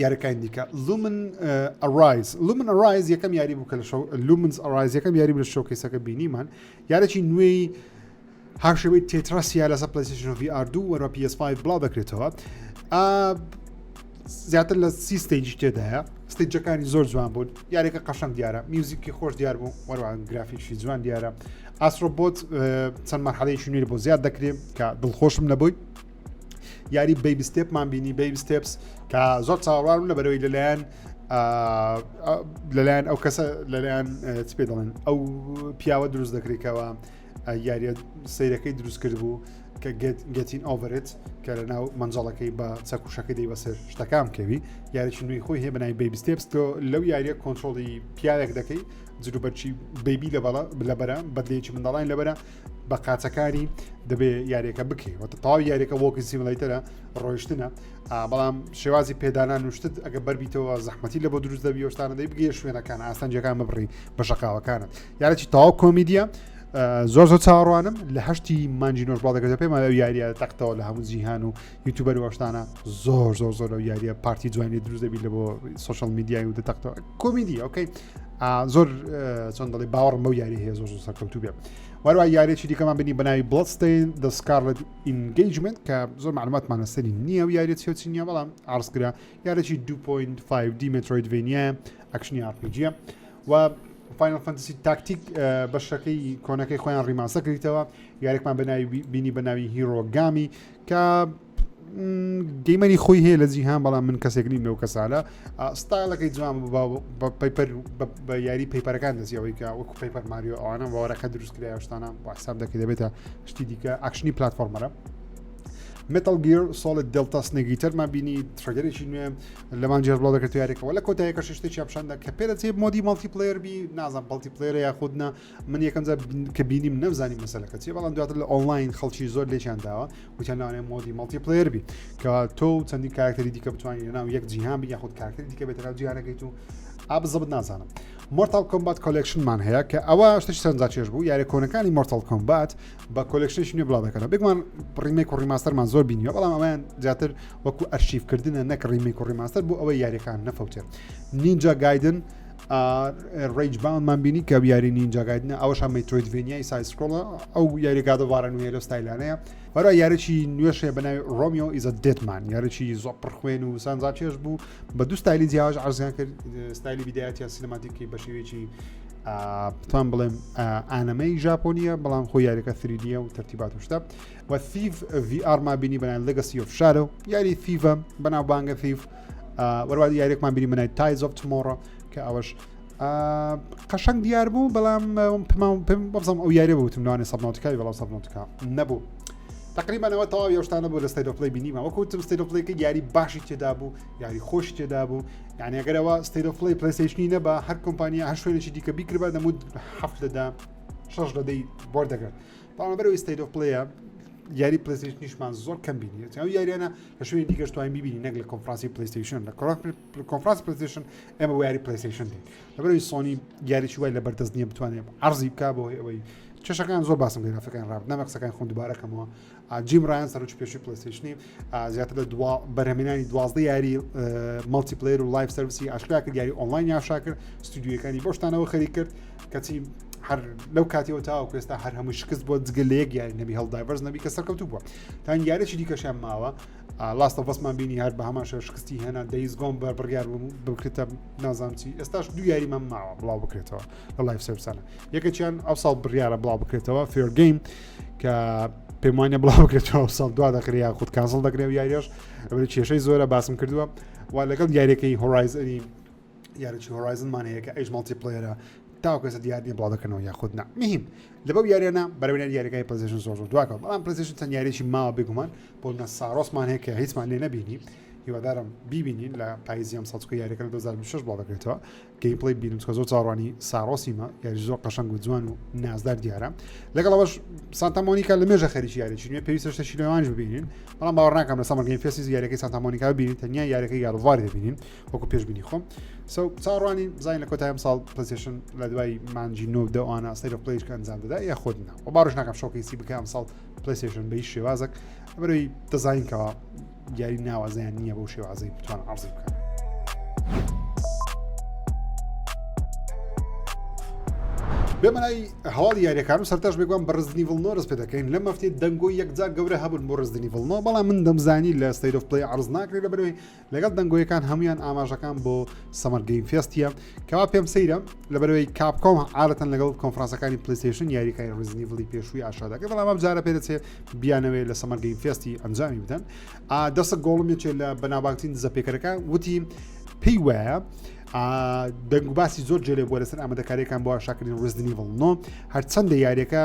یاریەکانی دیکە لومن ئەرایز یەکەم یاری بوو کە لە لومنز ئەرایز یەکەم یاری لە شۆکەیسەکە بینیمان یارێکی نوێی هاوشێوەی تێتراسیا لەسەر پلەیستەیشن VR2 وەرە PS5 بڵاو دەکرێتەوە. زیاتر لە 30 ستیجی تێدایە، ستیجەکانی زۆر جوان بوون، یاریەکە قەشەنگ دیارە، میوزیکی خۆش دیار بوو، وەروە گرافیکشی جوان دیارە. ئاسترۆبۆت چەند مەرحەلەیەکی نوێی بۆ زیاد دەکرێت کە دڵخۆشم نەبووی. یاری بیبی ستێپمان بینی، بیبی ستێپس کە زۆر چاوەڕوان لەبەرەوەی لەلایەن ئەو کەسە لەلایەن چ پێ دەڵێن ئەو پیاوە دروست دەکرێتەوە یاریە سەیرەکەی دروست کرد بوو کە گەتین ئۆڤرێت کە لە ناو مەنجەڵەکەی بە چەکوشەکەی دەی بەسەر شتەکان کەوی یاریی نوێی خۆی هەیە بەناوی بیبی ستێپس تۆ لەو یاریە کۆنتترۆڵی پیاوێک دەکەی جلوبەرچی بیبی لەبەرە بەدلەیەکی منداڵان لەبەرە بە قاچەکانی دەبێ یاریەکە بکەی وەتە تەواوی یاریەکە وۆکی سیمولیتەرە ڕۆیشتنە بەڵام شێوازی پێدانان نوشتت ئەگە بەربیتەوە زەحمەتی لە بۆ دروست دەبی شتانە دەی بگەی شوێنەکان ئاستانجیەکان ببڕی بە شەقاوەکانت یارێکی تەواو کۆمیدیە زۆر چاوەڕوانم لە هەشتی مانجی نۆژ بڵاو دەکرێت پێم یاریە تەختەوە لە هەموو جیهان و یوتیوبەر وەشتانە زۆر یاریە پارتی جوانی دروست دەبی لە بۆ سوشال میدیای و دەتەختەوە کۆمیدی ئۆکەی زۆر چۆن دەڵێ باوەڕم بەو یاری هەیە زۆر سەرکەوتوو بێ وەروە یاریێکی دیکەمان بینی بەناوی بڵستین دە سکارلت ئینگەیجمنت کە زۆر معلوماتمانە سەری نییە و یاریێت چێوچی نییە بەڵام ئارسکرا یارێکی 2.5D مترۆیدڤینیە ئەکشنی RPG و فاینل فانتسی تاکتیک بەشەکەی کۆنەکەی خۆیان ڕیماسە کردیتەوە یارێکمان بینی بەناوی هیرۆگامی کە گەیمەری خۆی هەیە لە جیهان بەڵام من کەسێک نیم لەو کەسانە ستایلەکەی جوان بە یاری پەیپەرەکان دەزیەوەی کە وەکو پەیپەر ماریۆ ئەوانە باوەڕەکە دروستکرای شتانە بۆ حساب دەکەی دەبێتە شتی دیکە ئاکشنی پلاتفۆرمەرە متل گیر سۆڵت دلتا سنێگیتەرمان بینی ترگەرێکی نوێ لەمان جێر بڵاو دەکرێت یاریەکەەوە لە کۆتایەکە شتێکی پیشاندا کە پێرە چێ مۆدی مالتی پلەیر بی نازان مالتی پلەیرە یاخودنا من یەکەم کە بینیم نەزانیم مەسەلەکە چێ بەڵام دواتر لە ئۆنلاین خەڵکی زۆر لێکیان داوە وتیان لەوانەیە مۆدی مالتی پلەیر بی کە تۆ چەندی کارکتەری دیکە بتوانین لەناو یەک جیهان بی یاخود کارکتەری دیکە بێتە ناو جیهانەکەیت و ئابزەبت نازانم مۆرتال کۆمبات کۆلێکشنمان هەیە کە ئەوە شتێکی سەرنجا چێژ بوو یاری کۆنەکانی مۆرتال کۆمبات بە کۆلێکشنێکی نوێ بڵاو دەکەنەوە بێگومان ڕیمێک و ڕیماستەرمان زۆر بینیوە بەڵام ئەویان زیاتر وەکو ئەرشیفکردنە نەک ڕیمێک و ڕیماستەر بوو ئەوەی یاریەکان نەفەوتێت نینجا گایدن ڕیج باوندمان بینی کە یاری نینجا گایدنە ئەوەش مەترۆیدڤینیای سای سکرۆڵە ئەو یاریگادە وارە نوێ لە ستایلانەیە وەرە یارێکی نوێشێ بەناوی ڕۆمیۆ ئیزە دێتمان یارێکی زۆر پڕخوێن و سانزا چێژ بوو بە دوو ستایلی جیاواش عەرزیان کرد ستایلی ڤیدیۆیەتی سینەماتیکی بە شێوەیەکی توان بڵێم ئانەمەی ژاپۆنیە بەڵام خۆی یاریەکە 3دیە و تەرتیبات و شتە و ثیف VR ما بینی بەناوی لەگەسی ئۆف شادۆ یاری ثیفە بەناو بانگە ثیف وەروە یارێکمان بینی بەناوی تایز ئۆف تمۆڕۆ کە ئەوەش قەشەنگ دیار بوو بەڵام پێم بەزم ئەو یاری بووتم نوانێ سەبناوتیکای بەڵام سەبناوتیکا نەبوو تقریبا ئەوە تەواوی ئەوشتانە بوو لە ستەیت ئۆف پڵەی بینیمە وەکوتم ستەیت ئۆف پڵەیەکە یاری باشی تێدا بوو یاری خۆشی تێدا بوو یعنی ئەگەرەوە ستەیت ئۆف پڵەی پلەیستەیشنی نەبە هەر کۆمپانیا هەر شوێنێکی دیکە بیکردبا دەموت 7 لەدا 6 لەدەی بۆر دەگرێت بەڵام بەرەوەی ستەیت ئۆف پڵەیە یاری پلەیستەیشنیشمان زۆر کەم بینیت ئەو یاریانە لە شوێنی دیکەش توانین ببینی نەک لە کۆنفرانسی پلەیستەیشن لە کۆنفرانسی پلەیستەیشن ئێمە یاری پلەیستەیشن دێت لەبەرەوەی سۆنی یاریی وای لە بەردەست نییە بتوانێت عەرزی بکا بۆ ئەوەی چێشەکان زۆر باسم گرافەکان ڕاب نەمە قسەکان خۆم دووبارەکەمەوە جیم ڕایان سەرۆکی پێشووی پلەیستەیشنی زیاتر لە بەرهەمێنانی 12 یاری مالتی پلەیر و لایڤ سەرویسی ئاشکرا کرد یاری ئۆنلاین ئاشکرا کرد ستودیۆکانی بۆ شتانەوە خەریک کرد کەچی هەر لەو کاتیەوە تاوەکو ئێستا هەر هەموو شکست بۆ جگە لە یەک یاری نەبی هەڵدایڤەرز نەبی کە سەرکەوتوو بووە تا یارێکی دیکەشیان ماوە لاست ئۆف ئەسمان بینی هەر بە هەمان شکستی هێنا دەیز گۆم بە بڕیار بکرێتە نازانم چی ئێستاش دوو یاریمان ماوە بڵاو بکرێتەوە لە لایڤ سەرویسانە یەکێکیان ئەو ساڵ بڕیارە بڵاو بکرێتەوە فێر گەیم کە پێم وانە بڵاو بکرێتەوە ساڵ دوا دەکرێت یا خودت کانسڵ دەکرێت یاریش لەبەر کێشەی زۆرە باسم کردووە و لەگەڵ یاریەکەی هۆرایزنی یاریی هۆرایزنمان هەیە کە ئەیش مالتی پلەیرە تاوکەسە دیارنیە بڵاو دەکەنەوە یاخود نا مهم لەبەو یاریانە بەرەبێنەر یاریەکەی پلەیستەیشن زۆر دواکەوە بەڵام پلەیستەیشن چەند یاریێکی ماوە بێگومان بۆ منە سارۆسمان هەیە کە هیچمان لێ نەبینی هیوادارم بیبینین لە پاییزی ئەم ساڵچکە یاریەکە لە 2026 بڵاو دەکرێتەوە گەیم پڵەی بینم کە زۆر چاڕوانی سارۆسیمە یاری زۆر قەشەنگ و جوان و نازدار دیارە لەگەڵ ئەوەش سانتا مۆنیکا لە مێژە خەریکی یاریێکی نوێ پێویستە شتێکی لەوانش ببینین بەڵام باوەڕ ناکەم لە سەمەر گەیم فێستی یاریەکەی سانتا مۆنیکا ببینین تەنیا یاریەکەی یارواری دەبینین وەکو پێش بینی خۆم چاڕوانی زین لە کۆتای ئەم ساڵ پلەیستەیشن لە دوای مانجی 9 ئەوانە ستەیت ئۆف پڵەیش ئەنجام دەدا یا خۆدنا و باڕش ناکەم شۆکەیسی بکە ئەم ساڵ پلەیستەیشن بە هیچ شێوازێک بەرەوەی دەزانینکەوە یاری ناوازیان نییە بۆ شێوازەی بتوانە عەرزی بکەن بێمەلای هەواڵی یاریەکان و سەرتاش بێگوان بە ڕزنی ڤڵنۆ پێ دەکەین لەم هەفتەی دەنگۆی یەکجار گەورە هەبوون بۆ ڕزنی ڤڵنۆ بەڵام من دەمزانی لە ستەیت ئۆف پلەی عەرز ناکرێت لەبەرەوەی لەگەڵ دەنگۆیەکان هەمویان ئاماژەکان بۆ سەمەر گەیم فێستیە کەوا پێم سەیرە لەبەرەوەی کاپکۆم عادەتەن لەگەڵ کۆنفرانسەکانی پلەیستەیشن یاریەکانی ڕزنی ڤڵی پێشووی ئاشا دەکەن بەڵام ئەم جارە پێ دەچێت بیانەوەی لە سەمەر گەیم فێستی ئەنجامی بدەن دەستە گۆڵمیێکێ لە بەناوبانگترین دزەپێکەرەکان وتی پێی وایە دەنگ و باسی زۆر جێلێ بۆ لەسەر ئامادەکاریەکان بۆ ئاشاکردنی ڕزنی ڤڵنۆ هەرچەندە یاریەکە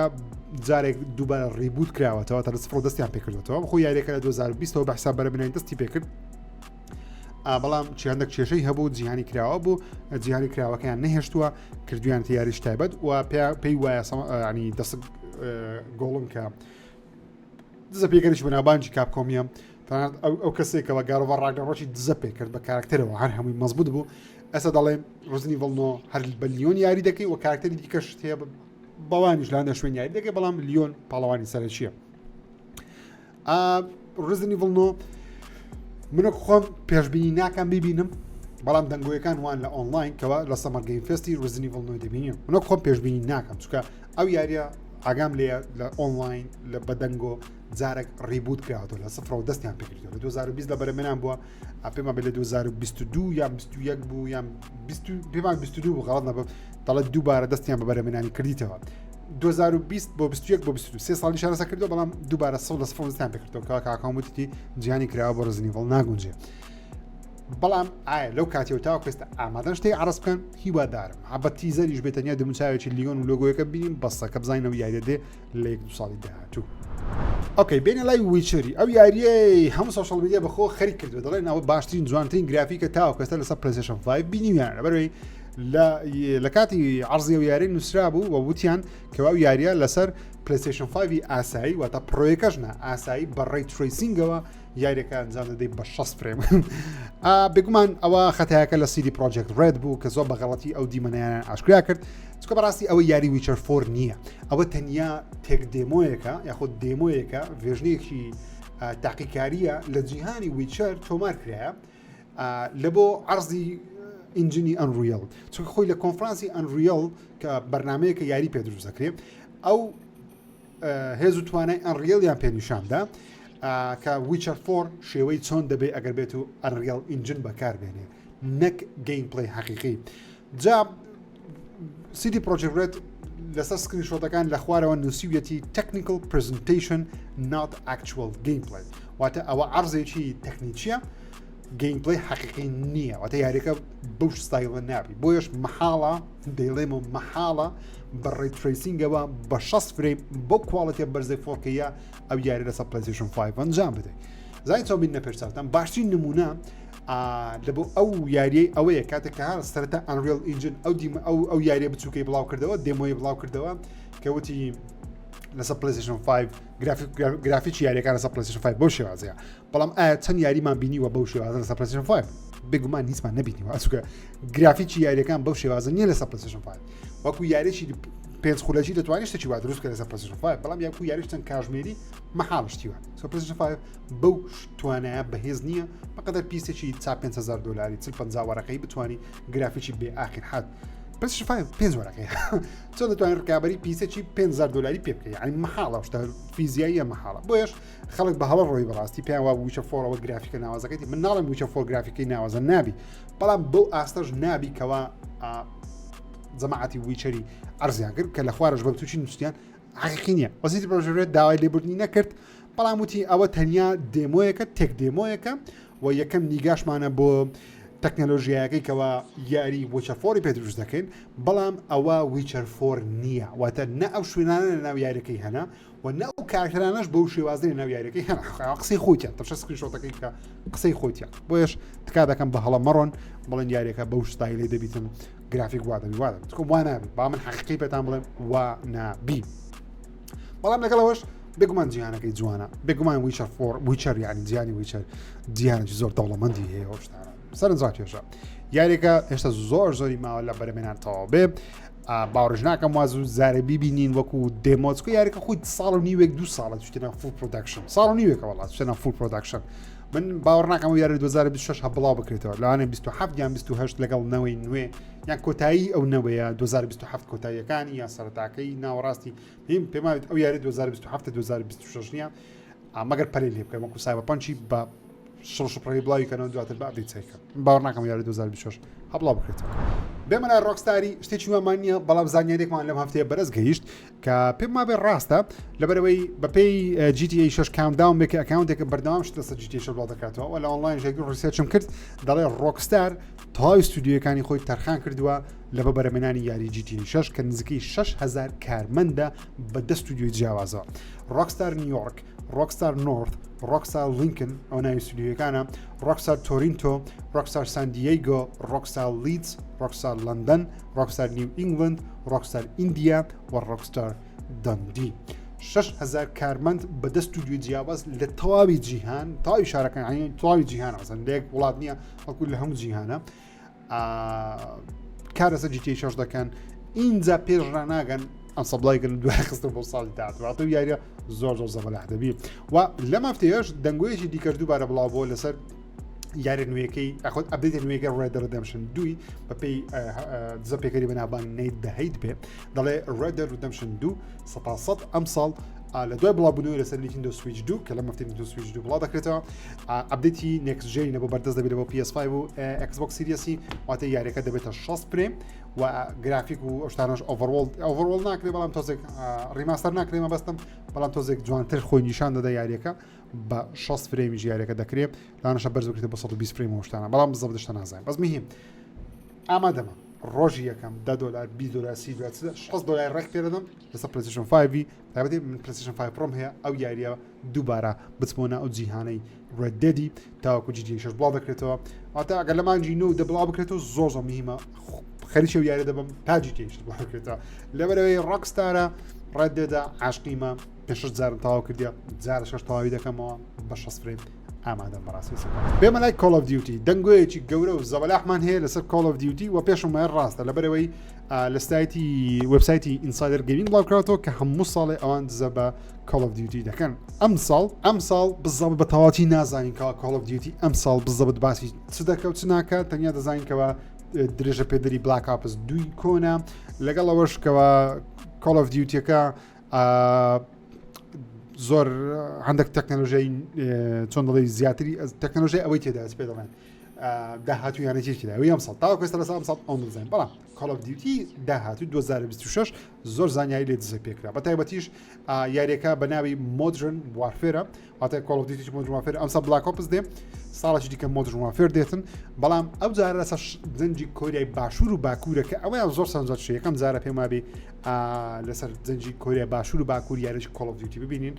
جارێک دووبارە ڕیبوت کراوەتەوە تا لە سفر دەستیان پێکردێتەوە خۆ یاریەکە لە 2020ەوە بە حساب بەرەبنانی دەستی پێکرد بەڵام چیاندەک کێشەی هەبوو جیهانی کراوە بوو جیهانی کراوەکەیان نەهێشتووە کردویان یاریش تایبەت و پێی وایە ینی دەست گۆڵم کە دزە پێکەریش بەناوبانجی کاپکۆمیە تەنانەت ئەو کەسێکەوە گاڕۆڤە ڕاگەڕۆکی دزە پێکرد بە کارکتەرەوە هەر هەمووی مەزبوط بوو ئەسا دەڵێن ڕزنی ڤڵنۆ هەر بە لیۆن یاری دەکەی و کارکتەری دیکەش هەیە بەوانیش لاندە شوێن یاری دەکەی بەڵام لیۆن پاڵەوانی سەرچیە ڕزنی ڤڵنۆ منە خۆم پێشبینی ناکەم ببینم بەڵام دەنگۆیەکان وان لە ئۆنلاین کەەوە لە سەمەر گەیم فێستی ڕزنی ڤڵنۆی دەبینیم منە خۆم پێشبینی ناکەم چکە ئەو یاریە ئاگام لێ لە ئۆنلاین لە بەدەنگۆ جارێک ڕیبوت کراوەوە لە سفرەوە دەستیان پێکردەوە لە 2020 لە بەرەمێنان بووە پێمان بێت لە 2022 یا 21 بوو یان پێمان 22 بوو غەڵەت نەبێت دەڵێت دووبارە دەستیان بە بەرەمێنانی کردیتەوە 2020 بۆ 21 بۆ 22 سێ ساڵی شارەسە کردەوە بەڵام دووبارە سەڵ لە سفر دەستیان پێکردەوە کە کاکۆموتی جیهانی کراوە بۆ ڕزنی ڤڵ ناگونجێ بەڵام ئایا لەو کاتیەوە تاوە کوێستە ئامادەن شتەی عەرز بکەن هیوادارم هەبەت تیزەریش بێتەنیا دەموچاوێکی لیۆن و لۆگۆیەکە بینیم بەسە کە بزانینەوە یاریە دێ لە 1-2 ساڵی داهاتوو ئۆکەی بینە لای ویچەری ئەو یاریە هەموو سۆشەڵ میدیا بەخۆ خەریک کردووە دەڵێن ئەوە باشترین جوانترین گرافیکە تاوە کەستە لەسەر پلەیستەیشن 5 بینیویان لەبەرەوەی لە کاتی عەرزی ئەو یاری نووسرا بوو و وتیان کەوا ئەو یاریە لەسەر پلەیستەیشن 5 ئاسایی واتە پرۆیەکەشنە ئاسایی بە ڕێی ترەیسینگەوە یاریەکە ئەنجام دەدەی بە 6 فرێم بگومان ئەوە خەتایەکە لە CD Projekt Red بوو کە زۆر بەغەڵەتی ئەو دیمەنیانیان ئاشکرا کرد چکە بەڕاستی ئەوە یاری ویچەر 4 نییە ئەوە تەنیا تێک دێمۆیەکە یاخود دێمۆیەکە ڤێژنەیەکی تاقیکاریە لە جیهانی ویچەر تۆمار کرایە لە بۆ عەرزی ئینجینی ئەنریل چونکە خۆی لە کۆنفرانسی ئەنریل کە بەرنامەیەکە یاری پێ دروست دەکرێت ئەو هێز و توانای ئەنریلیان پێنیشاندا کە ویچەر 4 شێوەی چۆن دەبێت ئەگەر بێت و ئەنریل ئینجن بەکاربێنێ نەک گەیم پڵی حەقیقی جا CD Projekt Red لەسەر سکرینشۆتەکان لە خوارەوە نووسیویەتی technical presentation not actual gameplay واتە ئەوە عەرزێکی تەکنیکیە گەیمپڵی حەقیقی نییە واتە یاریەکە بەو ستایلە نابی بۆیش مەحاڵە دەیڵێمە مەحاڵە بە ڕێی ترەیسینگەوە بە 6 فرێم بۆ کواڵەتیە بەرزەی فۆرکەیە ئەو یاری لەسەر پلەیستەیشن 5 ئەنجام بدەیت زای چۆن بین نەپێشتان باشترین نمونە لە بۆ ئەو یاریەی ئەوەیە کاتێک کە هەر سەرەتا ئەنریل ئینجن ئەو یاریە بچووکەی بڵاو کردەوە دێمۆی بڵاو کردەوە کەوتی لەسەر پلەیستەیشن 5 گرافیکی یاریەکان لەسەر پلەیستەیشن 5 بەو شێوازەیە بەڵام ئایا چەند یاریمان بینیوە بەو شێوازە لەسەر پلەیستەیشن 5 بگومان هیچمان نەبینیوە چونکە گرافیکی یاریەکان بەو شێوازە نییە لەسەر پلەیستەیشن 5 وەکو یاریێکی پێنج خولەکی دەتوانێت شتێکی وا دروست کە لەسەر پلەیستەیشن 5 بەڵام یاکو یاریش چەند کاژمێری مەحاڵشتیوە سەر پلەیستەیشن 5 بەو توانایە بەهێز نییە بەقەدەر پیسێکی $5,000 $50 وەرەقەی بتوانی گرافیکی بێ ئاخر حد پلەیستەیشن 5 5 وەرەقەیە چۆن دەتوانێت ڕکابەری پیسێکی $5,000 پێ بکەی یعنی مەحاڵە شتە فیزیاییە مەحاڵە بۆیش خەڵک بە هەڵە ڕۆی بەڕاستی پێیان وا ویچەر 4 ئەوە گرافیکە ناوازەکەیتی من ناڵێم ویچەر 4 گرافیکەی ناوازە نابی بەڵام بەو ئاستەش نابی کەوا جەماعەتی ویچەری عەرزیان کرد کە لە خوارش بە بتوچی نووسیان حەقیقی نییە وەزیری پرۆژێت داوای لێبوردنی نەکرد بەڵام وتی ئەوە تەنیا دێمۆیەکە تێک دێمۆیەکە و یەکەم نیگاشمانە بۆ تەکنەلۆژیایەکەی کەەوە یاری ویچەر 4 پێ دروست دەکەین بەڵام ئەوە ویچەر 4 نییە واتە نە ئەو شوێنانە لە ناو یاریەکەی هەنا و نە ئەو کارکتەرانەش بەو شێوازەی ناو یاریەکەی هەنا قسەی خۆیتیان تەشە سکرینشۆتەکەی کە قسەی خۆیتیان بۆیش تکا دەکەم بە هەڵە مەڕۆن بڵێن یاریەکە بەو شتایلەی دەبیتن گرافیک وادەبی چکە وا نابی با من حەقیقی پێتان بڵێم وا نابی بەڵام لەگەڵەوەش بگومان جیهانەکەی جوانە بگومان ویچەر 4 ویچەر یعنی جیهانی ویچەر جیهانێکی زۆر دەوڵەمەندی هەیە ئەو شتانە سەرنجڕا کێشە یاریەکە هێشتا زۆری ماوە لە بەرەمێنانتەوە بێ باوەڕژ ناکەم واز و زارەبی بینین وەکو دێمۆچکە یاریەکە خۆی ساڵ و نیوێک 2 ساڵە توێنە فول پرۆداکشن ساڵ و نیوێکە وڵات توێنە فول پرۆداکشن من باوەڕ ناکەم یاری 2026 هەبڵاو بکرێتەوە لەوانێ 27 یان 28 لەگەڵ نەوەی نوێ یان کۆتایی ئەو نەوەیە 2027 کۆتاییەکانی یا سەرەتاکەی ناوەڕاستی پێم وایێت ئەو یاری 2027 2026 نییە مەگەر پەلەی لێ بکەم وەکو سایبەرپانچی بە شڕی بڵاوی کەنەوە دواتر بە ئەپدەیت چێکە باوەڕ ناکەم یاری 2026 هەبڵاو بکرێتەوە بێمە لای ڕۆکستاری شتێکی وەمان نییە بەڵام زانیاریێکمان لەم هەفتەیە بەرز گەیشت کە پێم وابێ ڕاستە لەبەرەوەی بەپێی GTA 6 کاونتداون بێکە ئەکاونتێکە بەردەوام شتە سەر GTA 6 بڵاو دەکاتەوە و لە ئۆنلاین ژێگر ڕیسێرچم کرد دەڵێ ڕۆکستار تەواوی ستودیۆیەکانی خۆی تەرخان کردووە لە بەرەمێنانی یاری GTA 6 کە نزیکەی 6000 کارمەندە بە 10 ستودیۆی جیاوازەوە ڕۆکستار نیویۆرک ڕۆکستار نۆرث ڕۆکستار لینکن ئەو ناوی ستودیۆیەکانە ڕۆکستار تۆرینتۆ ڕۆکستار ساندیێگۆ ڕۆکستار لیدز ڕۆکستار لەندەن ڕۆکستار نیو ئینگلند ڕۆکستار ئیندیا و ڕۆکستار دەندی 6000 کارمەند بە 10 ستودیۆی جیاواز لە تەواوی جیهان تەواوی شارەکان تەواوی جیهان ئەسەن لە یەک وڵات نییە بەڵکو لە هەموو جیهانە کار لەسەر GTA 6 دەکەن ئینجا پێش ڕناگەن ئەم سەبڵایگەن دوای خستن بۆ ساڵی داهاتوە یاریە زۆر زەبەلاح دەبی و لەم هەفتەیەش دەنگۆیەکی دیکە دووبارە بڵاوبووە لەسەر یاری نوێیەکەی ئەخۆت ئەبدێتی نوێیەکە رێزەدنت دوی بەپێی دزە پێکەری بەنابان نەیت دەهەیت بێ دەڵێ رێزەدنت 2 سەد ئەم ساڵ لە دوای بڵاوبوونەوەی لەسەر نیتیندۆ سویچ 2 کە لە هەفتەی نیتیندۆ سویچ 2 بڵاو دەکرێتەوە ئەبدێتی نێکست جێن بۆ بەردەست دەبێت بۆ PS5 و ئێکسبۆکس سیریەسی واتە یاریەکە دەبێتە 60 فرێم و گرافیک و ئەوشتانەش ئۆڤەرۆڵ ناکرێت بەڵام تۆزێک ڕیماستەر ناکرێمە بەستم بەڵام تۆزێک جوانتر خۆی نیشان دەدا یاریەکە بە 60 فرێمی یاریەکە دەکرێت لانەشە بەرز بکرێت بە 120 فرێم شتانە بەڵام بزە دەشتە نازانین بەس مهم ئامادەمە ڕۆژی یەکەم $10 $20 $60 ڕێک پێدەدەم لەسەر پلەیستەیشن 5 تایبەتی من پلەیستەیشن 5 پرۆم هەیە ئەو یاریە دووبارە بچمۆنە ئەو جیهانەی ڕێدەدی تاوەکو GTA 6 بڵاو دەکرێتەوە ئەواتە ئەگەر لە مانجی 9 دەبڵاو بکرێتەوە زۆر مهمە خەریکە و یاری دەبم تا GTA 6 بڵاو بکرێتەوە لەبەرەوەی ڕۆکستارە ڕێدەدا عاشقیمە پێش جارم تەواو کردیا جارە شەش تەواوی دەکەمەوە بە 60 فرێم ئامادەم بەڕاستی بێمە لای Call of Duty دەنگۆیەکی گەورە و زەبەلاحمان هەیە لەسەر Call of Duty و پێشمایە ڕاستە لەبەرەوەی لە سایتی وێبسایتی ئینسایدەر گەیمینگ بڵاوکراتەوە کە هەموو ساڵێ ئەوان دزە بە Call of Duty دەکەن ئەم ساڵ بزەبت بە تەواتی نازانین کەوا Call of Duty ئەم ساڵ بزەبت باسی چ دەکەوت چ ناکات تەنیا دەزانینکەوە درێژە پێدەری Black Ops 2 کۆنا لەگەڵ ئەوەشکەوە Call of Duty-ەکە زۆر هەندێک تەکنەلۆژیای چۆن دەڵێ زیاتری تەکنەلۆژیای ئەوەی تێدا پێ دەڵێن داهاتوویانێتیدا ئەوی ئەم ساڵ تاوەکو ئێستا لەسەر ئەم ساڵ ئەوم دەزانین بەڵام Call of Duty داهاتووی 2026 زۆر زانیاری لێ دزە پێکرا بە تایبەتیش یاریەکە بە ناوی Modern Warfare واتە Call of Duty Modern Warfare ئەم ساڵ Black Ops دێ ساڵێکی دیکە Modern Warfare دێتن بەڵام ئەو جارە لەسەر زەنجی کۆریای باشوور و باکوورەکە ئەوەیان زۆر سەنجات شو یەکەم جارە پێم وابێ لەسەر زەنجی کۆریای باشوور و باکوور یاریی Call of Duty ببینین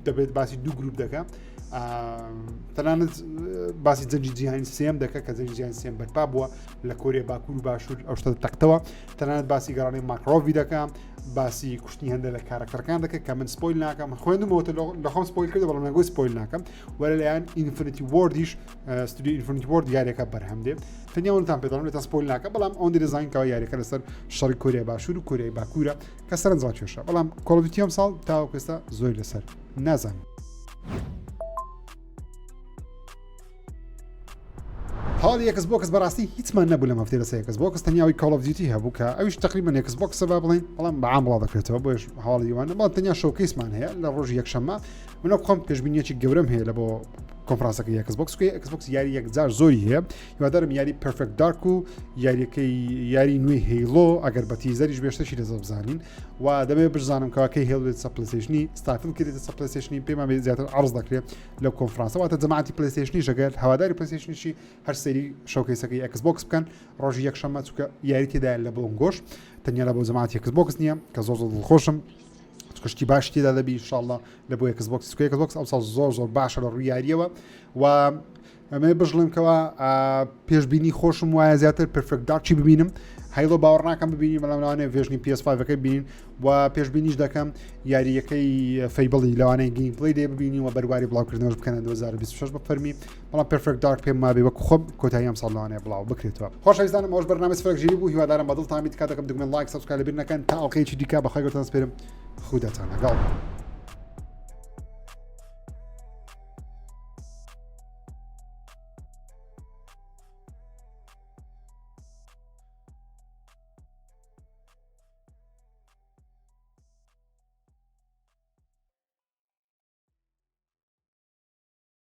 دەبێت باسی دوو گروپ دەکە تەنانەت باسی جەنجی جیهانی سێم دەکە کە جەنجی جیهانی سێم بەرپا بووە لە کۆریای باکوور و باشوور ئەو شتە تەختەوە تەنانەت باسی گەڕانەی ماکرۆڤی دەکەم باسی کوشتنی هەندێک لە کارەکتەرەکان دەکە کە من سپۆیل ناکەم خوێندمەوە لە خۆم سپۆیل کردە بەڵام نەگوی سپۆیل ناکەم وەرە لەیان ئینفینیتی وۆردیش ستودیۆ ئینفینیتی وۆرد یاریەکە بەرهەم دێ تەنیاوەتان پێدەڵێم لێتان سپۆیل ناکە بەڵام ئەوەندە دەزانینکەوە یاریەکە لەسەر شەڕی کۆریای باشوور و کۆریای باکوورە کە سەرنجڕان کێشە بەڵام Call of Duty ئەم ساڵ تاوەکو ئێستا زۆری لەسەر نازانم حاڵی ئێکسبۆکس بەڕاستی هیچمان نەبوو لەم هەفتەیە لەسەر ئێکسبۆکس تەنیاوی Call of Duty هەبوو کە ئەویش تقریبا ئێکسبۆکسە با بڵێن بەڵام بەعام بڵاو دەکرێتەوە بۆیش هەواڵی وانە بەڵام تەنیا شۆکەیسمان هەیە لە ڕۆژی یەکشەممە منە خۆم پێشبینیەکی گەورەم هەیە لە بۆ کۆنفرانسەکەی ئێکسبۆکس ئێکسبۆکس یاری یەکجار زۆری هەیە هیوادارم یاری پرفکت دارک و یاریەکەی یاری نوێی هەیلۆ ئەگەر بە تیزەریش بێشتەشی لەزە بزانین و دەبێت بزانم کەواکەی هێڵێت سە پلەیستەیشنی ستافل کردێتە سە پلەیستەیشنی پێمان بێت زیاتر عرض دەکرێت لەو کۆنفرانسە واتە جەماعەتی پلەیستەیشنی شەگەر هەواداری پلەیستەیشنیشی هەر سەیری شۆکەیسەکەی ئێکسبۆکس بکەن ڕۆژی یەکشەممە چووکە یاری تێدایە لە بۆ گۆش تەنیا لە بۆ جەماعەتی ئێکسبۆکس نییە کە زۆر دڵخۆشم کشتی باش تێدا دەبی ئینشاءالله لە بۆ ئێکسبۆکس ئەو ساڵ زۆر باشە لە ڕووی یاریەوە و ئەمێ بژڵێمکەوە پێشبینی خۆشم وایە زیاتر پرفکت دارکی ببینم هەیڵۆ باوەڕ ناکەم ببینی بەڵام لەوانەیە ڤێژنی PS5ەکەی ببینین و پێشبینیش دەکەم یاریەکەی فەیبڵی لەوانەیە گیم پڵی دێ ببینی و بەرواری بڵاوکردنەوەش بکەنە 2026 بە فەرمی بەڵام پرفکت دارک پێم مابێ وەکو خۆم کۆتایی ئەم ساڵ لەوانەیە بڵاو بکرێتەوە خۆشەویستانم ئەوش بەرنامەی سفرەک ژیری بوو هیوادارم بەدڵتان بیت کاتێکم دەکەن لایک سەبسکرایب لەبیر نەکەن تا ئەڵقەیەکی دیکە بەخوای گەورەتان سپێرم خودەتان لەگەڵ